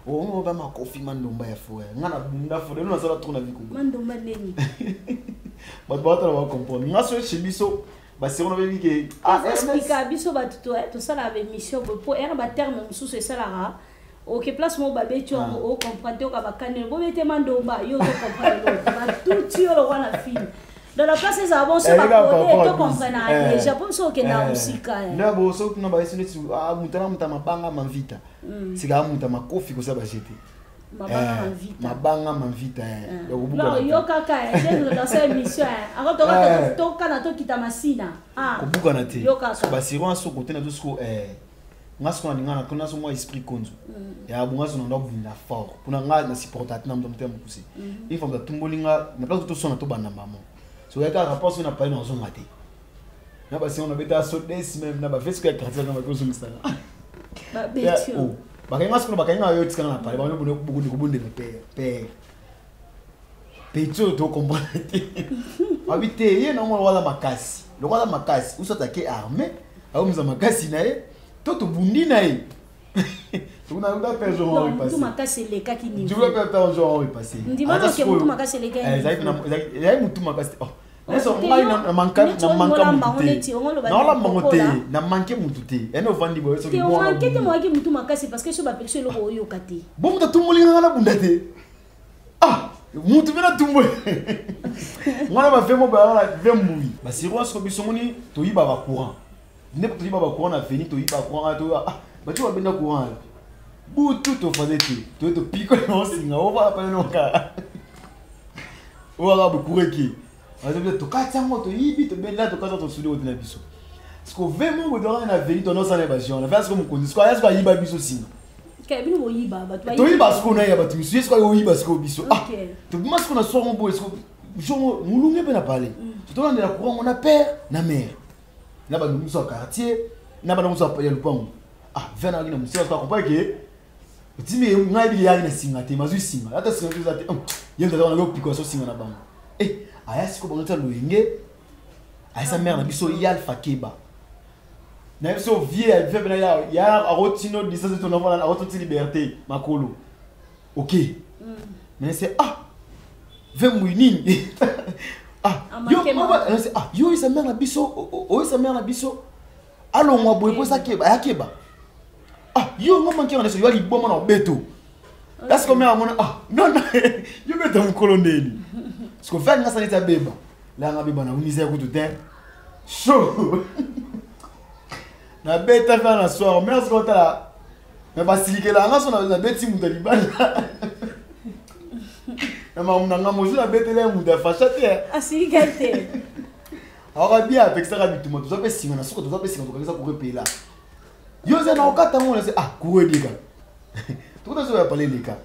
on va ma confinement ndomba ya fo nga na bunda fo de no sala trop na vie ko ndomba neni ba ta va comprendre nga so chez biso ba si on veut que explica biso ba to sala ba mission pour era ba terme musu so sala ra OK place mo ba beto o comprendre ka ba kanel bo bete mandomba yo to comprendre ba tout tio lo wana film dans la place ça bon c'est pas pour to comprendre déjà pour ça que na musika na bo so na ba esi mutana mutama banga manvita sika muta makofi ko sa ba jeter mabanga mavita non yo kaka je dans cette émission alors to kana to kita masina kobuka te basiro so côté na tout ce ngaso na ngana kuna so moi esprit konzo ya bunga so ndo bunda fort puna nga na supportat na mdomte mkusi il faut que tumbolinga na place to so na to bana mama so ya ka rapport so na pale na zo ngate na basi on beta so des même na ba fait ce que quartier na ba ko so ngisana ba betio bakanga sikuna bakanga yo tsikana na pale ba no bukundi kubunde pe Pecho to comprendre. Habité ye na mo wala makasi. Le wala makasi usatake armée, au mza makasi nae, toto bundi nae. Tu na uda pejo on repasser. Tu makasi le ka kini. Tu veux pas pejo on repasser. Ndima no ke mutu makasi le ka. Exact mutu makasi. Oh. Eso ngai na manka mutu. Non la mangote, na manke mutu te. Eno vandi boyo so ki bon. Tu manke te mo ki mutu makasi parce que so ba perso lo yo kate. Bon mutu mulinga na bunda te. Ah mutu bena tumbo ngana ba femo ba la vemui ba sirwa so bisomoni to yiba ba courant ne to yiba ba courant na veni to yiba courant to ba tu ba benda courant bu tout faisait to pico no singa o ba pa no ka o ga bu kureki azo to ka tsango to yibi to benda to ka to sudi o tena biso sko vemo bo do na veni to no sa na ba jona parce que mo kondi sko ya sko yiba biso singa Kevin wo yiba ba tu to yiba sko na ya ba tu misu sko yo yiba sko biso to mas qu'on a soit mon beau sko je mulunge pe na parler to na courant on a père na mère na ba nous au quartier na ba nous au ya lupango vena ngina musi ko comprendre que timi ngai bi ya ina singa te mazu singa ata singa tu zate yenda na lo piko so singa na bango aya siko bonita loyenge aya sa mère na biso yal fakeba na biso vie elle fait bena ya a rotino distance to na a rotino liberté makolo OK mais c'est Vemouinine. Yo isa mère na biso, isa mère na biso. Allons moi boy pour ça keba, yakeba. Yo ngo manki na so yo liboma na beto. Parce que mère mona non yo meta mon colonel. Parce que fait ngasa nita beba. La nga beba na unise ko tout chaud. Na beta fa na soir, mais ce qu'on ta la. Mais basilike la nga so na beti mu talibana. Na mama mozu na betele muda fachate asigate aura bien avec ça habituellement tu dois singa na soko tu dois singa to ko repela yo ze na okata ngona se courir dika tout ça va parler leka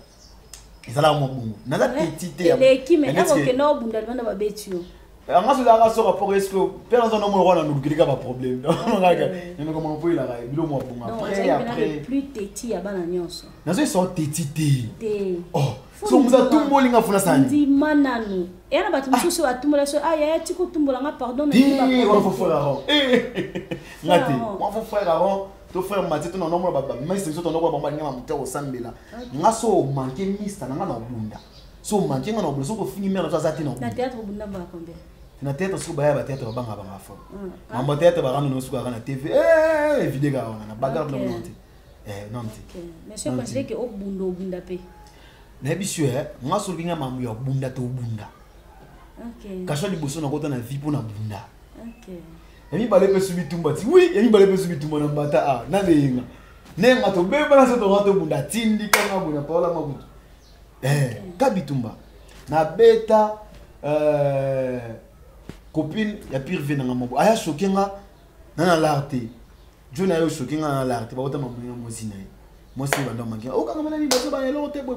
izala mo bungu na la petite ya leki mais que no bunda bana ba betio anga so la so rapport est-ce que personne no mo rona no kilika ba problème non ngaka ni comment pour la raille bilo mo bunga après plus teti ya bana nyonso na so so teti so muza tumbolinga funa sana ndi mananu era batu mususu batumbola so ya tiko tumbola nga pardon mais on faut faire rond ngati on faut faire rond to faire mati to na nomro baba mais c'est to ndoko bamba ngama muteo sambela ngaso manke mista nga na bunda so manke nga na bunda so ko fini mera to azati na théâtre bunda ba combien na théâtre so ba théâtre banga banga fo mamba théâtre ba rano no so ka na TV vidéo ga na bagarre na monte non mais c'est parce que au bunda pe na biso nga so linga mamu ya bunda to bunda kasho liboso na kota na vie po na bunda yami bale pe subi tumba ti oui yami bale pe subi tumba na mbata na lenga nenga to beba na so to bunda tindi kanga bunda paola mabutu kabitumba na beta copine ya pire vena ngamo aya shokenga na l'arte jona yo shokenga na l'arte ba ota mamu ya mozina moi c'est bando manki o kanga mana ni baso ba yelo te boy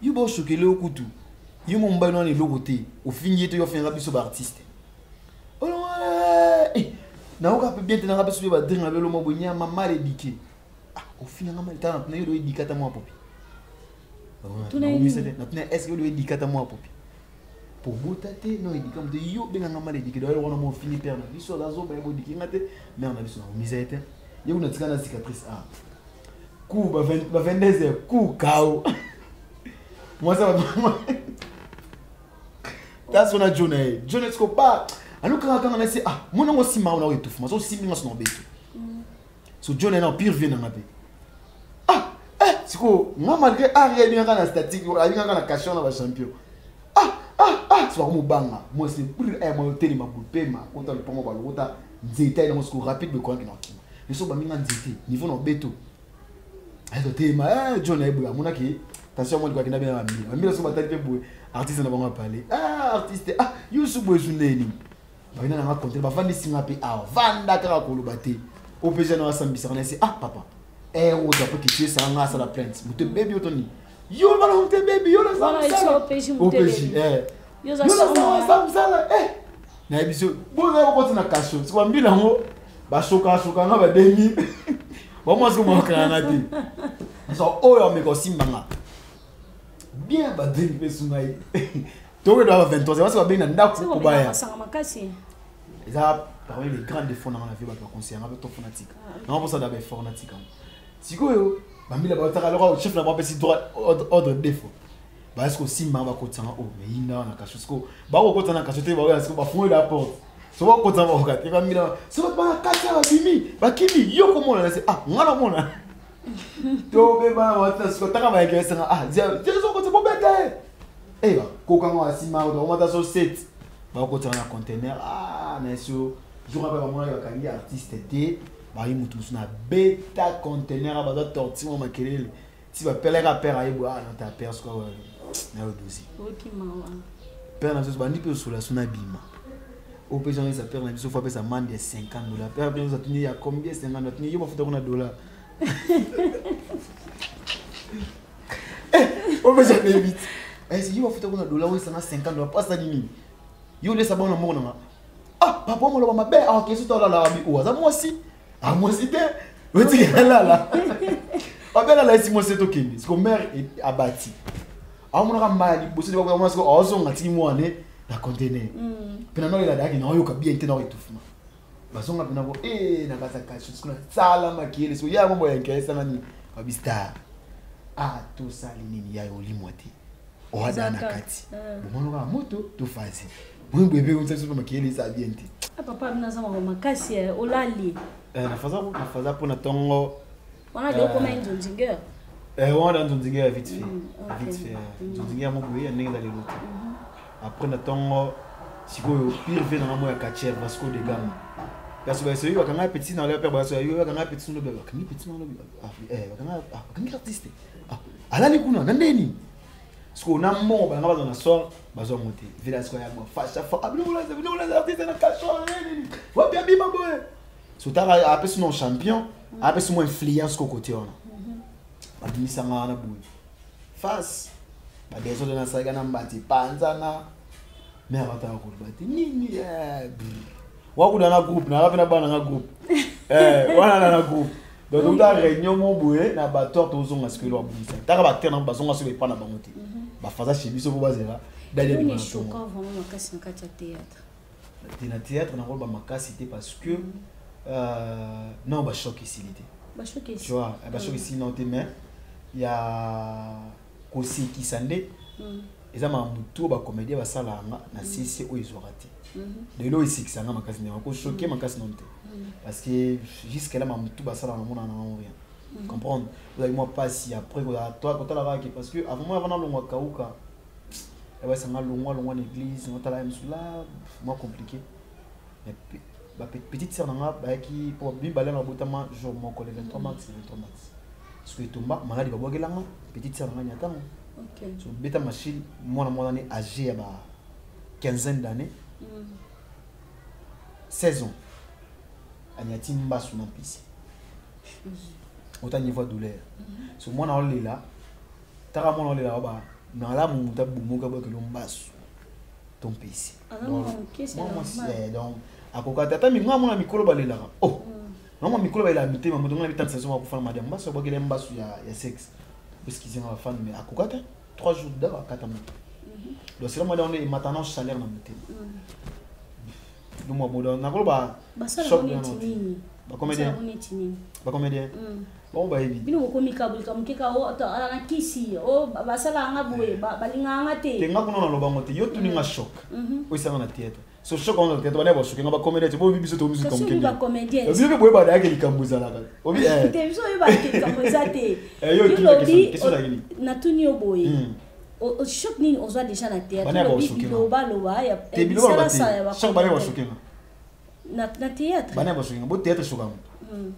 you bo shokele okutu you mo mba no ni logote o fingi to yo finga biso ba artiste na oka pe bien te na biso ba dringa belo mo bonya mama le dike o finga ngama ta na yo do dikata mo popi tu na est-ce que do dikata mo popi pour botate no dikam de yo benga ngama le dike do yo wana mo fini perdre biso la zo ba bo dike ngate mais on a biso na misete yo na tika na cicatrice coup ba 22h coup kao moi ça va that's when I journey ko ba anu kanga na se mona ngo sima ona wetufu maso simi ngaso no beto so journey na pire vient na ngape siko nga malgré arrière bien kana statique ali nga na cachon na ba champion so mo banga moi c'est pour mo teli ma bulpema kota le pomo ba lota nzeta ina mo siko rapide be ko ngina kima so ba minga nzete niveau no beto azo tema John Ebuya mona ki attention moi kwa bien Mambila so batali pe boy artiste na bango parler artiste Youssou Boezuneni ba ina na compter ba vandi singa pe vanda kaka koloba te OPG na wasambisa na si papa o da pe ki ça nga ça la plainte muté baby otoni yo bana muté baby yo la ça OPG yo za ça na biso boza ko kotina kasho si Mambila ngo ba shoka nga ba demi ba mo se mo kana te so oyo me ko simbanga bien ba demi pe sungai to we do 23 ba se ba bina ndako ko baya ça parmi les grands défauts dans la vie ba conseiller avec ton fanatique non pour ça d'abord fanatique sikoyo Mambila ba taka le chef na ba pesi droit ordre défaut ba est-ce que simba ba ko tsanga mais ina na kasho sko ba ko tsanga kasho te ba est-ce que ba fond la porte so ba ko tsanga ba ka Mambila so ba kasa ba bimi ba kimi yo ko mona na se ngana mona to be ba wata sko taka ba ke sanga dia so ko tse bete ba ko ka ngwa sima o mata so set ba ko tsanga container na so jour après ba mona ba kangi artiste te ba yi mutu na beta container ba do torti mo makelele si ba pelera père ayi boa na ta père sko na o dossier OK mawa père na so bandi pe so la sona bima au père ça père na biso fois pe ça mande de $50 père pe nous a tenu ya combien $50 tenu yo ba futa kuna $. On va jamais vite. Si yo futa kuna $, oui ça na $50 pas ça dimi. Yo laisse bon amour na. Papa mo lo mabe que ça to la bi o za moi aussi. Moi aussi te. O ti là. O bela la si mo se to kemi. Parce que mère est abattu. Mo na mali bosi ba mo so o so ngati mo ane na container. Pena no ila daki na yo ka bien te na etouffement. Bazonga pena bo na kasa kasho sikuna sala makile so ya mambo ya nkesa nani abista to sali nini ya oli moite o hada na kati bomono ka moto to fazi bon bébé on sait so makile sa bien te papa bina sama ko makasi olali na faza pour na tongo wana de ko main nzinga wana nzinga vite fait nzinga mo boye ndenge dali loto après na tongo sikoyo pire ve na mo ya kacher Vasco de Gama parce que c'est yo quand petit dans leur père parce que yo quand petit no beba quand petit no quand artiste ala li kuna ndeni sko na mo ba ngaba na soir bazo monter village ko ya mo fasha fa abino la artiste na cachon wa bien bima boy so tara après son champion après son influence ko côté on ba dimisanga na boy face ba dezo na saga na mbati panzana mais avata ko bati nini wakuda na groupe na rapena bana na groupe wana na groupe donc on a réunion mon boye na ba torte ozonga skelo abisa taka ba tena ba zonga so be pana bango te ba faza chez biso bo bazela d'aller ni choquant vraiment makasi na kati ya théâtre na théâtre na rôle ba makasi te parce que non ba choc ici l'été ba choc ici tu vois ba choc ici non te mais il y a Kosi Kisande eza ma mutu ba comédien ba sala na CC o izorati de lo ici ça nga makasi ne ko choquer makasi non te parce que jusqu'à là ma mutu ba sala na mona na rien comprendre vous avez moi pas si après toi quand la va parce que avant moi avant longwa kauka ouais ça nga longwa na église on tala msula moi compliqué mais ba petite sœur nga ba qui pour bien baler na botama jour mon collègue 23 mars parce que tomba malade ba bogelanga petite sœur nga nyata OK so beta machine moi na âgé ya ba 15 d'années 16 ans anyati mbasu na pisi autant niveau douleur so moi na lela taka moi na lela ba na la mu ta bumuka ba ke lo mbasu ton pisi donc akoka tata mi ngwa mona mikolo ba lela non mikolo ba lela mité ma modonga bitante saison ba kufana madame mbasu ba ke le mbasu ya sexe parce qu'ils ont fan mais akoka 3 jours d'heure 4 mois donc c'est là moi dans les maintenant salaire na mité nous moi na ko ba choc ba comédien bon ba ebi bino ko mikabulika mukeka o ala na kisi o basala nga boye balinga nga te tenga kuno na lobango te yo tuni nga choc o isanga na théâtre so choc on na théâtre bana ba choc nga ba comédien bo bibiso to musique comme que ba comédien bibi boye ba da ke likambuza la o bi te biso yo ba ke likambuza te yo question la gini na tuni o boye o choc ni on soit déjà na théâtre lo ba ya te bilo ba choc bana ba choc na théâtre bana ba choc bo théâtre choc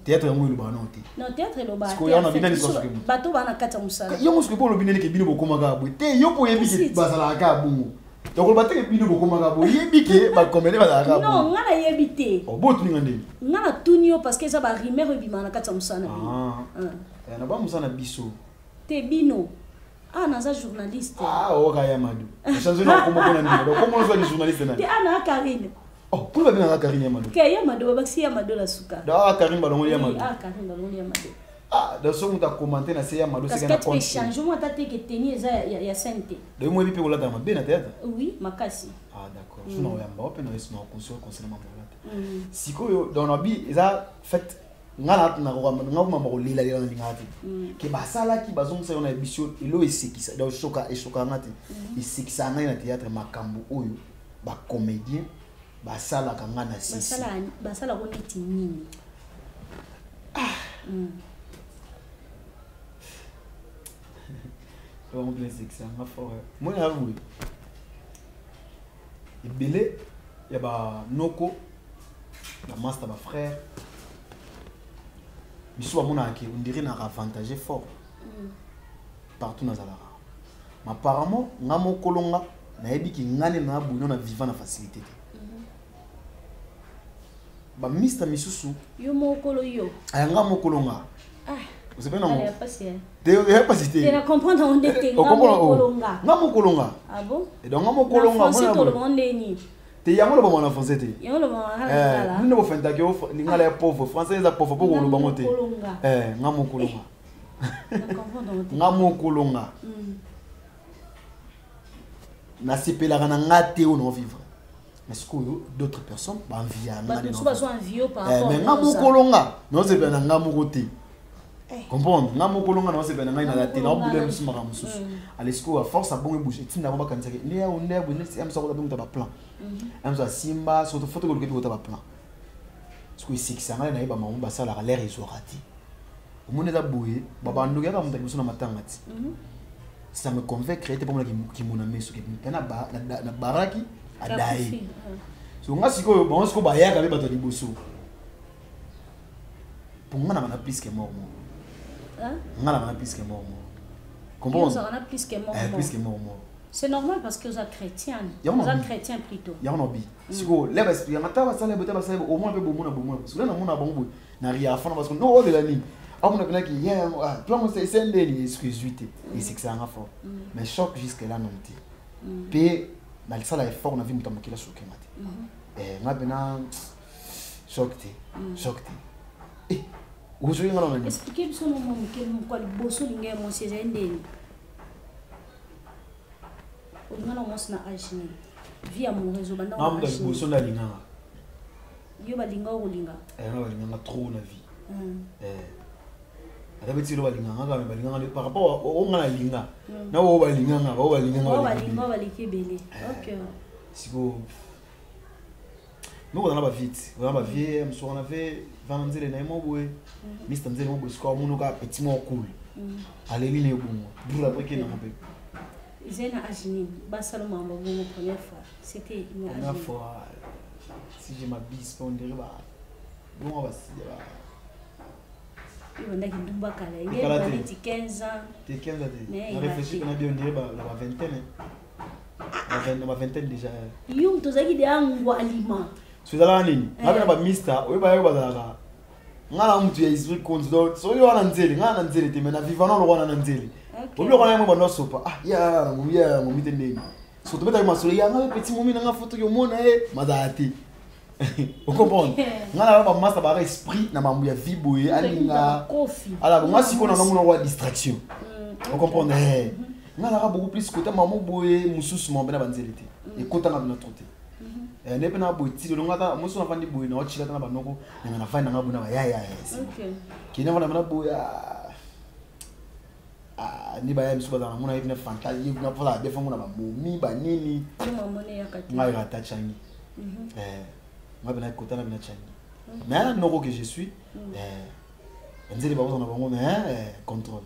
théâtre yango eloba na te non théâtre eloba parce que on a binani so bato bana kata musala yo musko po lobinene ke bino bokomaka boy te yo po yebi ke bazala ka bungu donc ba te ke bino bokomaka boy yebi ke ba komene bazala ka non ngana yebi te oh bo tuninga ndeni ngana tunio parce que ça ba rimer ebima na kata musala na ba musana biso te bino naza journaliste kaya madu change na komo kona ndini komo zo journaliste na te Karine pour ba bina Karine ya madu ke ya madu ba si ya madu la suka Karine balongo ya madu Karine balongo ya madu da so muta commenter na se ya madu c'est na compte parce que changement tata ke tenir eza ya santé de mo bi pe kola ta mabe na théâtre oui makasi d'accord so na yamba open na isma console concernant mamolata sikoyo dans nabi eza fait ngana na ko ngama ma ko lila lila ngati ke basala ki bazongisa yona emission elo esekisa da shoka ngati esekisa ngana na théâtre makambo oyo ba comédien basala ka ngana sisi basala ko neti nini on peut esekisa nga fort moi na vous ibele ya ba noko la master ba frère biso amona ke on dirait na avantage fort partout na zalara mais apparemment ngamo kolonga na yebi ki ngane na buino na vivant na facilité ba mista misusu yo mokolo yo ayanga mokolonga vous savez non te ya pasité te na comprendre on était ngamo kolonga ah bon et donc ngamo kolonga moi to le monde ni te yango lo ba na français te yango lo ba nous ne font que lingala ya pauvre français eza pauvre pour lo bango te ngamo kolonga ngamo kolonga na sepelaka na ngate o no vivre est-ce que d'autres personnes ba envia ngate no ba so envio par rapport mais ngamo kolonga no sepela na ngamo kote comprendre ngamo kolonga no sepela na ngai na la te na obule musuma ka mususu alesiko a force a bon bouger tinda ba kanisa ke ndia onde bu ne am so ko ba ba plan am so simba so to photo ko ko ba plan ce que c'est que ça na ba mamu ba sala l'air isorati omone da boye baba ndoka ka mutaki musuna matangati ça me convainc créer pour moi qui mon ami ce qui na baraki adai so nga siko bon siko ba ya ka be bato liboso pour moi na plus que mort ngala na plus que mort comprendre ça na plus que mort plus que mort c'est normal parce que vous êtes chrétien vous êtes chrétien plutôt ya on obi siko le ba expliquer mata ba sala bota ba sala au moins be bo mona parce que na mona bongo na ria fana parce que no o de la ni amuna pena ki ya toi moi c'est sendeli excuse-moi et c'est que ça en fort mais choc jusque là non ti pe na sala effort na vie mutamukila choqué mate nga pena choc ti aujourd'hui ngala nani expliquer biso no mo ke mo kwa liboso linga mo c'est endeli ngala mo sna agine vie amoureuse banda on a liboso na linga yo balinga o linga na balinga trop na vie Avec le balinga par rapport au ngala linga na o balinga OK siko nous on a pas vite on a pas vie on a fait vanzele na moboe Mr Nzele moboe siko muno ka petit mo cool aleli ne bongo dura après na mobe Zena Agini basalo mambo bongo première fois c'était une première fois si je m'abuse on dirait ba bon va si on a qui dumba kala il y a 15 ans t'es 15 ans on réfléchit qu'on a bien on dirait la vingtaine la vingtaine déjà yum tozaki de ango aliment suzala nini ngaba ba mister oyiba yo bazala ngala mtu ya esprit control so yo wana nzeli ngana nzeli te mena vivant lo wana nzeli obi kona mo bando sopa ya mo mite ndeni so to beta masolo ya ngaba petit momi na photo yo mona mazati on comprend ngala ba master ba esprit na mambu ya viboye alinga ala nga siko na ngono wa distraction on comprend ngala ka beaucoup plus côté mamu boye mususu mo bena banzeli te et kota na notre côté ne pena boiti lo ngata musu na fandi boye na ochila na banoko na fandi na ngabuna ya okay kina vana na boya ni ba ya misu bazana muna ivne fantasy na pola defango na ba momi ba nini mamone ya kati ngai rata changi moi bena kota na bena changi mais na noko que je suis nzeli ba bazana bango mais contrôle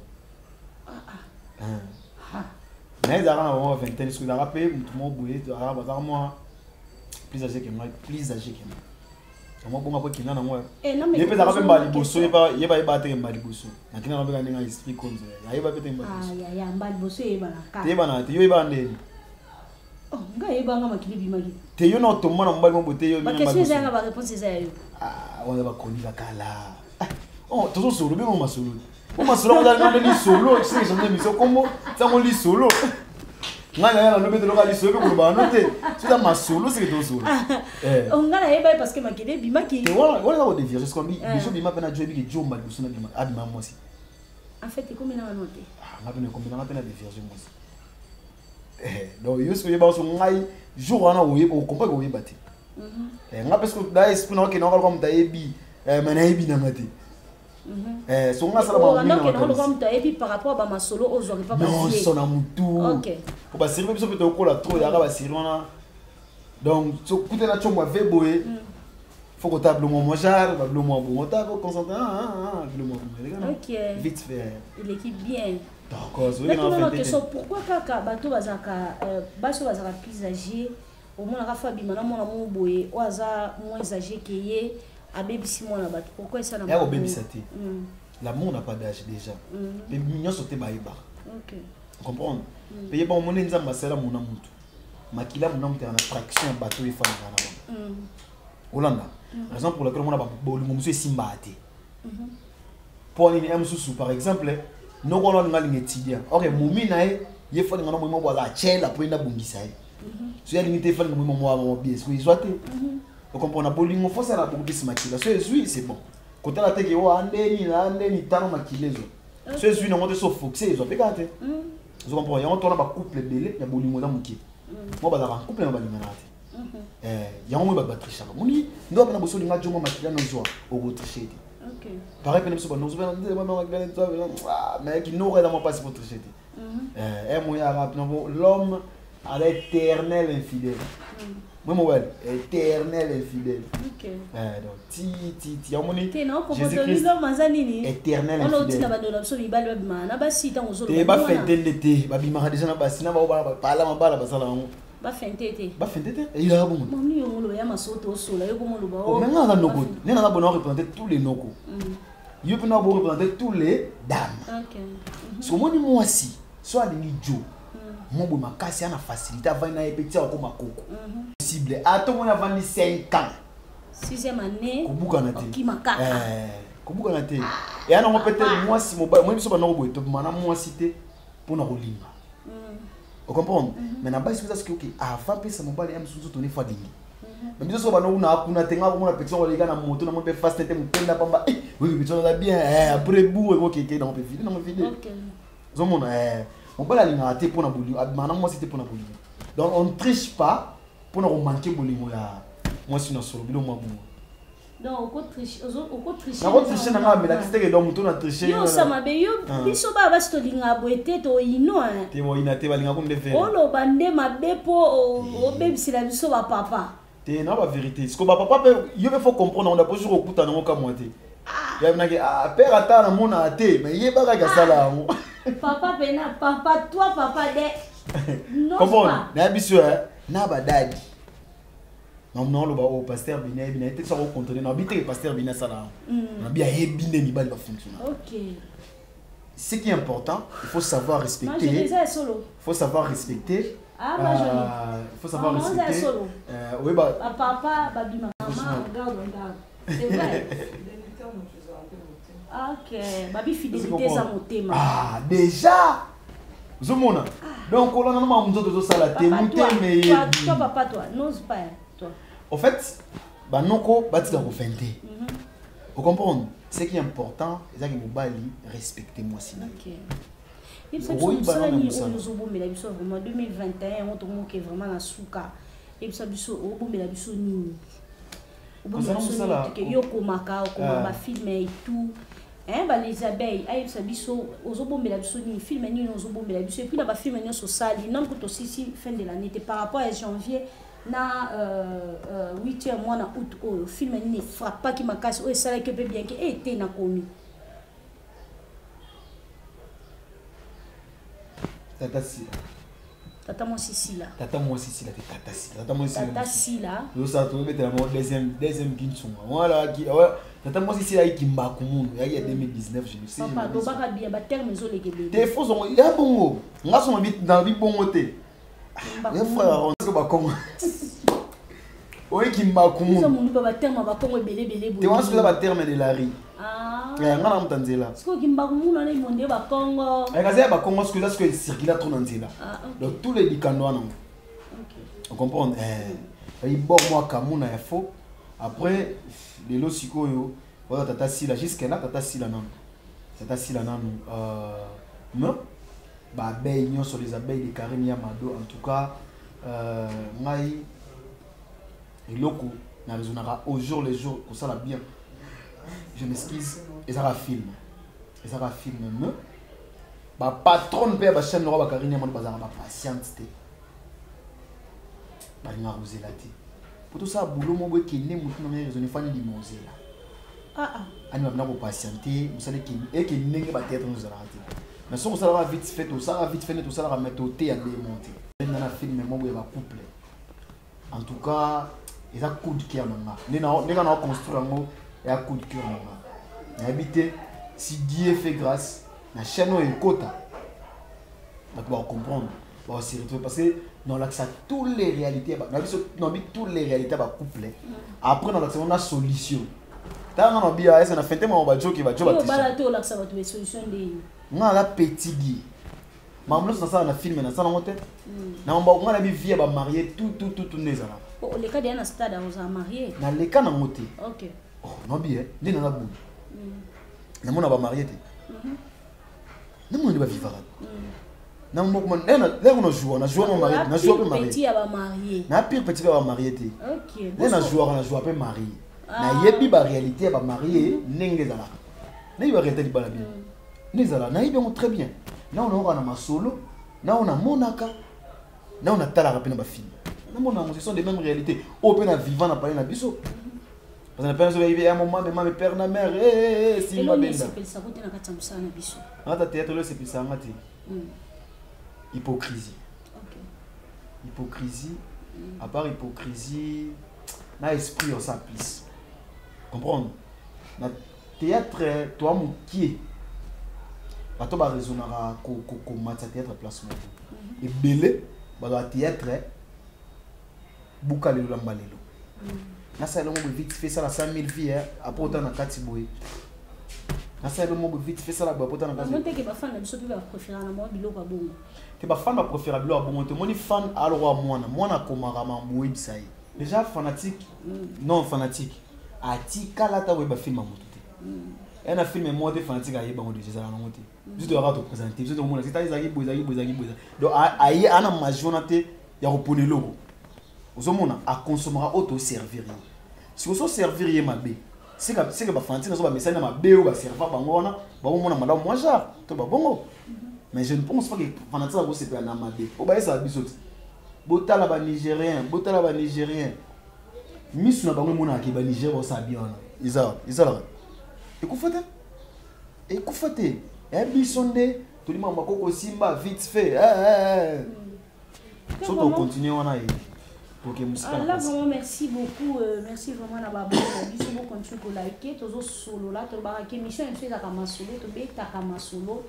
mais ça va avoir 20 ans sur la rapé tout mon boye bazana moi plus âgé que moi Moi bon après qu'il y en a moi. Non mais. Il peut avoir un baliboso, il va battre un baliboso. Na kina na beka ninga esprit comme ça. Il va peut-être un baliboso. Ah ya baliboso e bana ka. Te bana te yo e bande. Oh nga e banga makili bimaki. Te yo na tomona mbali mo te yo ba question za nga ba réponse za yo. Ah on va konila kala. Oh toujours solo bien on solo. On solo on a ni solo, tu sais j'en ai mis ça comment ça on lit solo. Nga na no beto lokali solo ko ba note. Tu da ma solo c'est que solo. On nga na e ba parce que makili bimaki. Te wala ko devir je comme biso bima pena joie bi ke jomba biso na bima abima moi aussi. En fait c'est combien na note? Ah nga pena combien na pena devir je moi aussi. Donc yo so yeba so ngai jour wana oye ko comprendre ko yeba te. Nga parce que da esprit na ke na ko mta yebi mana yebi na mate. So nga sala ba mina. Donc on comme ta yebi par rapport à ma solo aux autres pas. Non, son amutu. OK. Ko ba servir biso peut ko la trop ya ba siri wana. Donc so kute na chomwa veboé. Faut que table mon mojar, ba mon bon ta ko concentrer le mon. OK. Vite fait. L'équipe bien. D'accord, pourquoi kaka bato bazaka baso bazaka plus âgé au moins la fabi mana mona mo boye o aza moins âgé que ye abebisi mona bato pourquoi ça na ba bebisate l'amour n'a pas d'âge déjà mais mignon sauter baïba. OK comprendre payer ba mona nzamba sala mona mutu makila mona mutu na attraction bato e fa na Hollanda raison pour laquelle mona ba bolingo musu simbate pour ni amsusu par exemple no ko lona ngali ngetidia OK mumi nae ye fa ngana mo mo za chela po ina bungisa ye so ya limite fa ngamo mo mo bien so izoate o comprendre bolingo fo ça la beaucoup plus makila so ezui c'est bon côté la teke o andeni tano makilezo so ezui na moto so foxé zo pekate zo comprendre ya on tona ba couple belé ya bolingo na muki mo ba za couple na ba linganate ya mo ba batrisha muni ndo na boso linga jomo makila no zo o go trichete. OK. Pareil que nous sommes mais qui n'aurait dans mon passé pour tricher. L'homme à l'éternel infidèle. Moi moi éternel infidèle. OK. Donc ti amoni. Jésus-Christ l'homme azanini. Éternel infidèle. On otina bandola so bibalo bimana basi tango zo. Te ba fentende te ba bimaka déjà na basi na ba bala mabala basala ngo. Ba fentete. Ba fentete. Et il a bon. Mami yo ngolo ya masoto osola yo komolo ba. O menga na noko. Nena na bona représenter tous les noko. Yo peut na bo représenter tous les dames. OK. So moni moi si soit les jo. Mon bo makasi ana facilité avant na epeti ko makoko. Possible. Ato mona vandi 5 ans. 6e année. Kobuka na te. Kimakaka. Kobuka na te. Et ana peut-être moi si mo ba moi biso ba no bo to mana moi cité pour na kolimba. Vous comprenez? Mais na base c'est que OK avant pesa mobali am suzu toni fadingi. Mais biso ba no na kuna tenga ko na petso le gana moto na mo be fast tete mupenda pamba oui petso na bien après bout ko keke na mo pe vide na mo vide. OK. Zomona mobali alinga te pour na bolingo mana moi c'était pour na bolingo. Donc on ne triche pas pour na manquer bolingo ya moi si na solo bilo moi bon. Donc au tricher na ko tricher na nga mela kiteke donc muto na tricher yo sama be yo biso ba basi to linga boete to ino te mo ina te balinga ko ndefe olo bande mabepo o bebisila biso ba papa te na ba vérité ce que ba papa yo be faut comprendre on a pas toujours okuta na ngoka moite ya bina ke père ata na mona te mais ye ba ka sala ngo papa pena papa toi papa de non pas na biso na ba dadi. Non le au pasteur bina était ça au contrôler non habiter pasteur bina ça là on a bien bina ni bal va fonctionner. OK. Ce qui est important, il faut savoir respecter. Il faut savoir respecter. Il faut savoir respecter. Oui bah papa babima maman regarde. C'est vrai. OK, babi fidélité ça motema. Ah déjà. Zomona. Donc on a normalement nous autres ça la té mais toi papa toi n'ose pas. En fait, banoko batika ko fente. Vous comprenez? Ce qui est important, c'est que mobali respecter moi sinon. OK. Et ça nous mais la vraiment 2021 on tombe que vraiment la souka. Et ça biso o bombe la biso nini. O bombe la que yo komaka ko ba film et tout. Bah les abeilles, aïe ça biso ozo bombe la biso ni film ni ozo bombe la biso et puis là ba film ni so sali non que aussi fin de l'année par rapport à janvier. Na 8e mois na août o film ni frappe pas qui m'a cassé o ça que bien que été na komi tata si Tata moi Sicila. Tata moi Sicila te Tata Sila. Tata moi Sicila. Tata Sila. Yo ça to mettre la deuxième kinchunga. Voilà qui Tata moi Sicila qui m'a commun. Il y a 2019 je ne sais. Papa do baka bien ba terme zo lekebe. Te faux on ya bongo. Nga so mabit dans bi bongo te. Ya frère on se ba kongo. Oui qui m'a commun. Zo mundu ba terme ba kongo belé bo. Te on se ba terme de la ri. Ah. Ya nga na mtanzela. Siko ki mba commun na monde ba kongo. Ay kaza ba kongo ce que circule trop dans zela. Donc tous les dikando na. On comprend il bon moi kamuna ya faux. Après les lots sikoyo voilà Tata Sila jusqu'à là Tata Sila non. Tata Sila non non ba abeilles nyon sur les abeilles de Karine Yamado en tout cas ngai eloko na raisonnera au jour les jours pour ça la bien. Je m'excuse et ça va film. Et ça va film me ba patron pe ba chaîne ba Karine Yamado bazara ba patience té. Ba nga rozelati. Pour tout ça boulot mo boy qui né mutu na raisonner fani di mozela. Ani mabna ko patienter, vous savez qui et qui n'est pas tête nous arrêter. Mais si on ça va vite fait tout ça va vite fait tout ça va mettre au thé à démonter. Dans la film moi boy va couple. En tout cas, il a coup de cœur maman. Né na construire ngo et a coup de cœur maman. Na habité si Dieu fait grâce, na chaîne et quota. Donc on va comprendre. On va se retrouver parce que dans l'accès toutes les réalités dans toutes les réalités va couple. Après dans l'accès on a solution. Tant on a bien ça na fait moi on va joker va joker. On va la to l'accès va trouver solution de. On a la petite guy. Maman ça na film na ça na monter. Na on a vie va marier tout neza là. Oh le cas d'un stade on a marié. Na le cas na monter. OK. Oh non bien, ni na boule. Na mona va marier té. Na mona va vivre. Na moko on joue mon mari, na joue pe mari. Petit va marier. Na pire petit va marier té. OK. Na joue pe mari. Na yebi ba réalité ba marier ndenge zala. Na yebi réalité ba la bien. Nezala na yebi très bien. Na on aura na masolo, na on a monaka. Na on a tala rapina ba film. Na mona ce sont des mêmes réalités. Au pe na vivant na parler na biso. Parce que na penso yebi ya maman, maman, père na mère si ma benda. C'est ça côté na katamsa na biso. Ata théâtre le c'est ça ngati. Hypocrisie. OK. Hypocrisie. À part hypocrisie, na esprit on s'applique. Comprendre? Na théâtre toi mon qui bato ba raisonnera ko matcha théâtre placement. Et belé ba théâtre buka lelo lambalelo. Na ça le mo vite fait ça la 5000 vies après autant na katiboy. Na ça le mo vite fait ça la ba autant na katiboy. Monte que ba fan na biso pe ba préférer na mo biloko ba bongo. Te ba fan ba préférer biloko ba bongo te moni fan alwa mwana komara mambo ebisai. Déjà fanatique non fanatique. Ati kala ta we ba film amoto te. Un film moi de fanatique aye bango déjà na ngote. Juste de rato présenter, juste de mona c'est ezaki boza. Donc aye ana majonate ya repone logo. Ozomona a consommera auto servir. Si vous servir ye mabe. C'est que ba fanatique na so ba message na mabe ou ba serva bango wana, ba mona madame moi jar, to ba bongo. Mais je ne pense pas que fanatique na go se pe na mabe. O ba esa bisoti. Botala ba nigérien. Miss na bango mona ke ba Niger ba sa bien wana. Izala. Écoutez. Et bisonde tout le monde makoko simba vite fait. Surtout on continue on a pour que musique. Là vraiment merci beaucoup merci vraiment na ba biso bo continue ko liker tozo solo là to ba ke mission en fait za kama solo to beta kama solo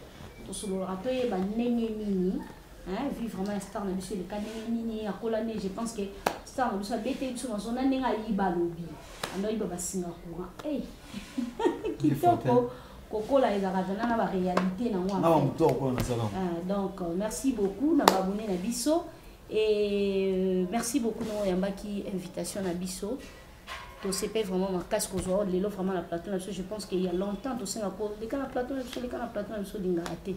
to solo rato e ba nenge nini hein vivre vraiment star na biso le kanenge nini akola ne je pense que star na biso beta biso na zona nenga yiba lobi ando yiba ba singa courant kitoko kokola ezaka zana na ba réalité na ngwa. Donc merci beaucoup na ba abonné na biso. Et merci beaucoup non yambaki invitation à biso to c'est vraiment ma casque aux oreilles lelo vraiment la plateau je pense qu'il y a longtemps to singa ko les kana plateau so dinga até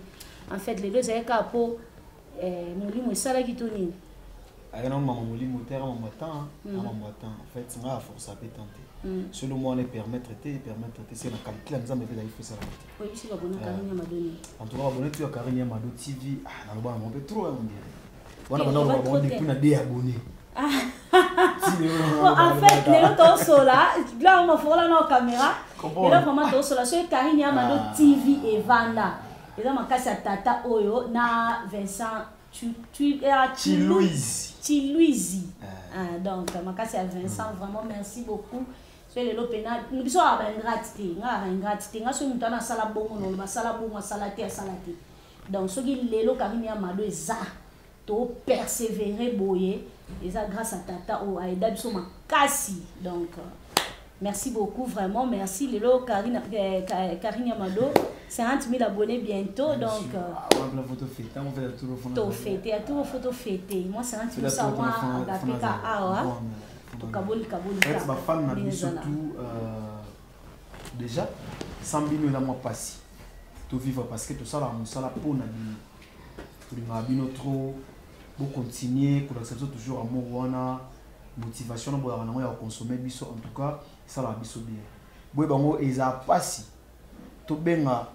en fait les deux ayaka po molimo sala kitoni ayana maman molimo terre maman temps en fait ça va force à tenter selon moi on permettre c'est la qualité nzambe pe il faut ça oui c'est pas bon Karine Yamado en tout cas abonné tu Karine Yamado TV na loba on peut trop on dirait on a depuis na des abonnés. En fait, les autres sont là, là on a fait la caméra. Et là vraiment tous là sur Karine Yamado TV et Vanda. Et là ma casse tata Oyo na Vincent tu es à Chilouizi. Chilouizi. Donc, Makasi à Vincent, vraiment merci beaucoup. C'est le lopena. Nous sommes à ingratité. Nous sommes dans la salle à bon, la salle à bon, la salle à terre, salade. Donc, ce qui est le Karine Amado est ça. Tu persévérer, boyer. Et ça, grâce à Tata ou à Edab Makasi. Donc, merci beaucoup, vraiment. Merci, Lélo, Karine Amado. 50 000 abonnés bientôt. Donc, on va la photo fêtée. On fait la tour photo fêtée. À tout photo fêtée. Moi, 50 000 ça, moi, à Gapika Awa. Kabul. Ma femme n'a vu surtout déjà 100 000 dans mon passé. Tout vivre parce que tout ça, là, on s'en a pour nous trop. Pour continuer, pour accepter toujours amour, wana motivation, pour consommer biso en tout cas, ça la biso bien. Boy bango eza pasi. To benga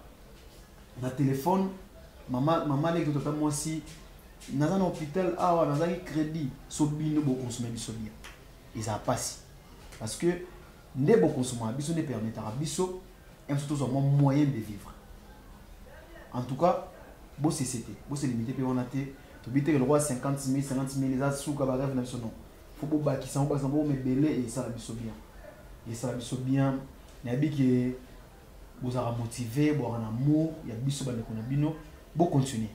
na téléphone, maman les que moi si dans un hôpital ah dans un crédit, so bino pour consommer biso bien. Eza pasi. Parce que ne bon consommer biso ne permettra biso un surtout un moyen de vivre. En tout cas, beau c'est limité puis on a été tu bites le roi 50 000 les autres sous cabaret non faut pas qui sont pas mais belé et ça la biso bien et ça la biso bien nabi que vous avez motivé bon en amour il y a biso ba ko na bino bon continuer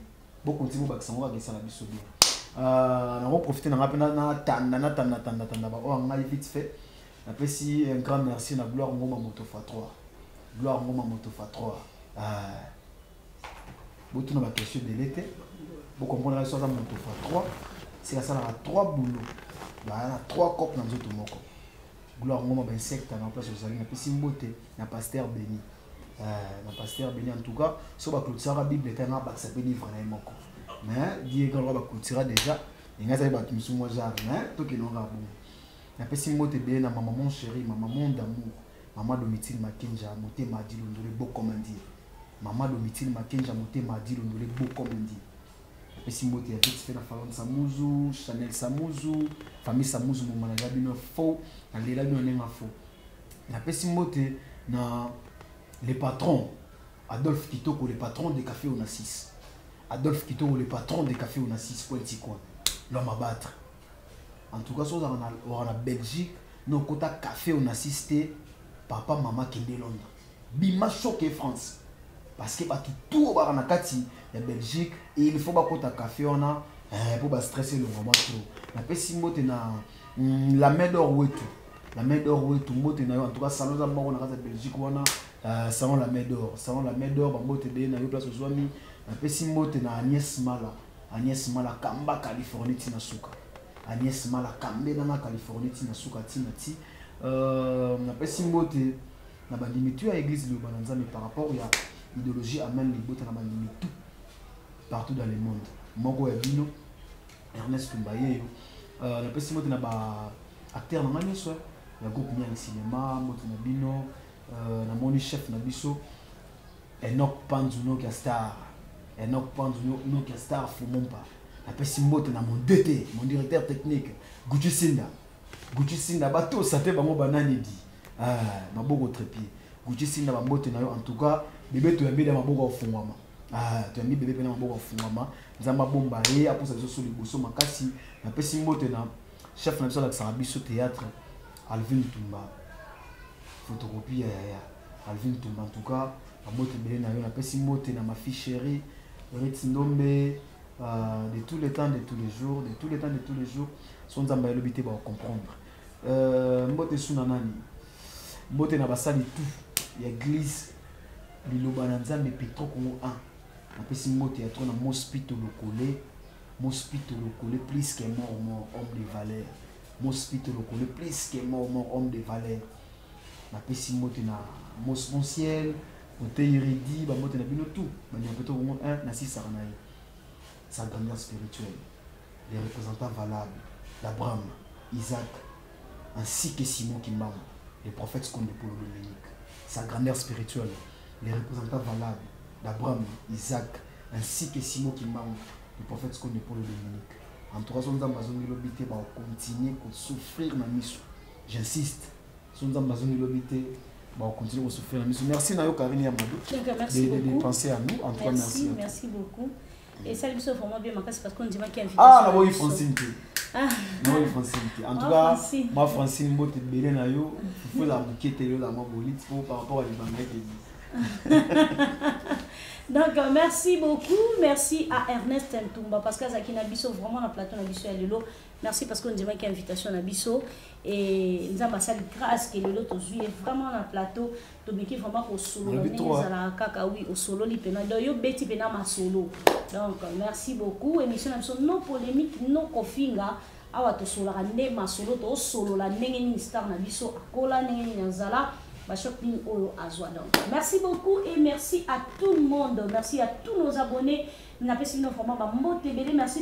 ba qui sont que ça la biso bien on va profiter na tanda ba on a vite fait après si un grand merci na gloire ngoma moto fa 3 gloire ngoma moto fa 3 beaucoup na ba question de l'été. Vous comprenez la chose à mon tour 3, c'est ça à 3 boulots. Il y a 3 copes dans le moko. Gloire moi ben secte en place aux alliés, puis simboté, na pasteur béni. Na pasteur béni en tout cas, sur la clôture la Bible est un arbre ça béni vraiment moko. Mais Dieu quand on va clôturer déjà, il y a ça va qui moi genre, mais tout qui non bon. Na puis simboté béni na maman chérie, maman d'amour, maman Domitille Makenja, moté m'a dit le beau comment dire. Maman Domitille Makenja moté m'a dit le beau comment dire. Et si moi tu as vite fait la famille Samouzu, Chanel Samouzu, famille Samouzu, mon manager bien faux, dans les labos on est faux. La personne moi tu na les patrons, Adolphe Kitoko le patron des cafés on a 6. Adolphe Kitoko le patron des cafés on a 6 points coin. L'homme à battre. En tout cas sur la Belgique, nos quotas café on assisté papa maman qui est Londres. Bima choqué France. Parce que tout au bar en Akati, la Belgique, et il faut pas qu'on ta café on a pour pas stresser le moment trop. La pessimot est la main d'or ou tout. La main d'or ou tout mot est en tout cas salon d'abord on a la Belgique on a salon la main d'or bah mot est bien na place aux amis. La pessimot est na Agnès Mala Kamba Californie tina suka. Agnès Mala Kambe na Californie tina suka tina ti. La pessimot est na bandimitu à église le bananza mais par rapport il y a l'idéologie amène les bottes tout partout dans le monde. Moko Ebino, Ernest Kumbaye, la personne qui a acteur dans le soir, le groupe Nia cinéma, Motina Bino, la moni chef Nabiso, Enoch Panzuno qui est star, Enoch Panzuno qui est star, Fumompa. La personne qui a mon DT, mon directeur technique, Gucci Sinda, bateau, ça te va mon banane dit. Ma bogo trépied. Gucci Sinda, ma botte en tout cas. Bébé tu as mis dans ma boca au fond tu as mis bébé dans ma boca au fond nzamba bomba et après ça sur les bosso makasi na pesi mote na chef na biso la biso théâtre Alvin Tumba photocopie Alvin Tumba en tout cas la mote belé na yo na pesi mote na ma fille chérie Ritsindombe de tous les temps de tous les jours son nzamba elobité ba comprendre mote suna nani mote na basali tout ya église Liloba Nzambe Petro Congo 1. Après si mot théâtre na Mospito le collé plus que mort homme de valeur. Mospito le collé plus que mort homme de valeur. Après si mot na Mosmonciel, Moté Iridi, ba mot na bino tout. Ba ni Petro Congo 1 na 6 sarnaï. Sa grandeur spirituelle. Les représentants valables d'Abraham, Isaac ainsi que Simon Kimbam, les prophètes qu'on pour le Dominique. Sa grandeur spirituelle. Les représentants valables d'Abraham, Isaac, ainsi que Simon Kimbam, le prophète qu'on est pour le Dominique. En tout cas, son Amazon l'obité va continuer à souffrir dans la mission. J'insiste, son Amazon l'obité va continuer à souffrir dans la mission. Merci Nayo Karine Amadou de penser à nous. En tout cas, merci. Merci beaucoup. Et ça lui sauve vraiment bien parce qu'on dit qu'il y a une ah là oui Francine non Francine en tout cas moi Francine moi t'es belle na yo faut la bouquette là la bolite pour par rapport à les banques. Donc merci beaucoup, merci à Ernest Ntumba parce que Zaki Nabiso vraiment dans plateau Nabiso et Lelo. Merci parce qu'on dit qu'il y a invitation Nabiso et nous avons salué grâce que Lelo aujourd'hui est vraiment dans plateau to biki vraiment pour solo la kaka oui au solo li pena do yo beti pena ma solo. Donc merci beaucoup émission Nabiso non polémique non kofinga awa to solo la ne ma solo to solo la ndenge ni star Nabiso akola ndenge ni nzala. Merci beaucoup et merci à tout le monde. Merci à tous nos abonnés. Merci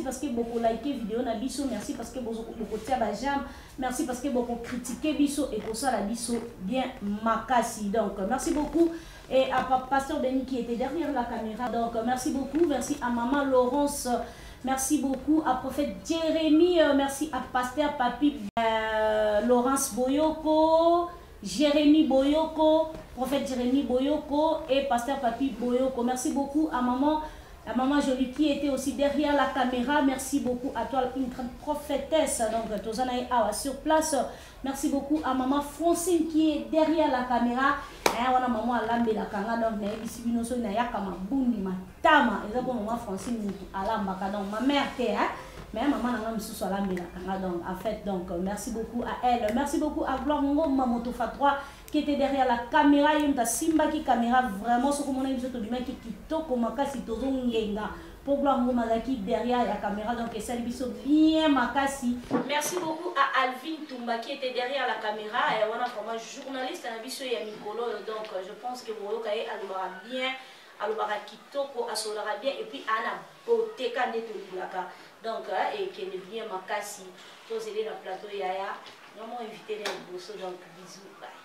parce que beaucoup liké vidéo na biso. Merci parce que beaucoup tia ba j'aime. Merci parce que beaucoup critiqué biso et pour ça la biso bien makasi. Donc merci beaucoup et à Pasteur Denis qui était derrière la caméra. Donc merci beaucoup. Merci à Maman Laurence. Merci beaucoup à Prophète Jérémy. Merci à Pasteur Papi Laurence Boyoko. Jérémy Boyoko, prophète Jérémy Boyoko et pasteur Papi Boyoko. Merci beaucoup à maman Jolie qui était aussi derrière la caméra. Merci beaucoup à toi, une grande prophétesse. Donc, Tozanaï Awa sur place. Merci beaucoup à maman Francine qui est derrière la caméra. Et on a maman Alambe la Kanga. Donc, ici, nous sommes Yakama Bundi Matama. Et là, maman Francine Alambaka. Donc, ma mère était, mais maman n'a pas sur la Kanga. Donc, en fait, donc, merci beaucoup à elle. Merci beaucoup à Gloire Mamoto Fatra qui était derrière la caméra. Il y a Simba qui caméra vraiment ce que mon ami qui kitoko makasi tozo ngenga pour Gloire Mazaki derrière la caméra. Donc, ça lui bien makasi. Merci beaucoup à Alvin Tumba qui était derrière la caméra. Et on a vraiment journaliste à Nabiso et Mikolo. Donc, je pense que vous allez bien. Alors, kitoko asolara bien et puis Anna Boteka Netolaka. Donc, et qui est bien makasi. Tous les dans le plateau Yaya. Vraiment invité les bosses. Donc, bisous. Bye.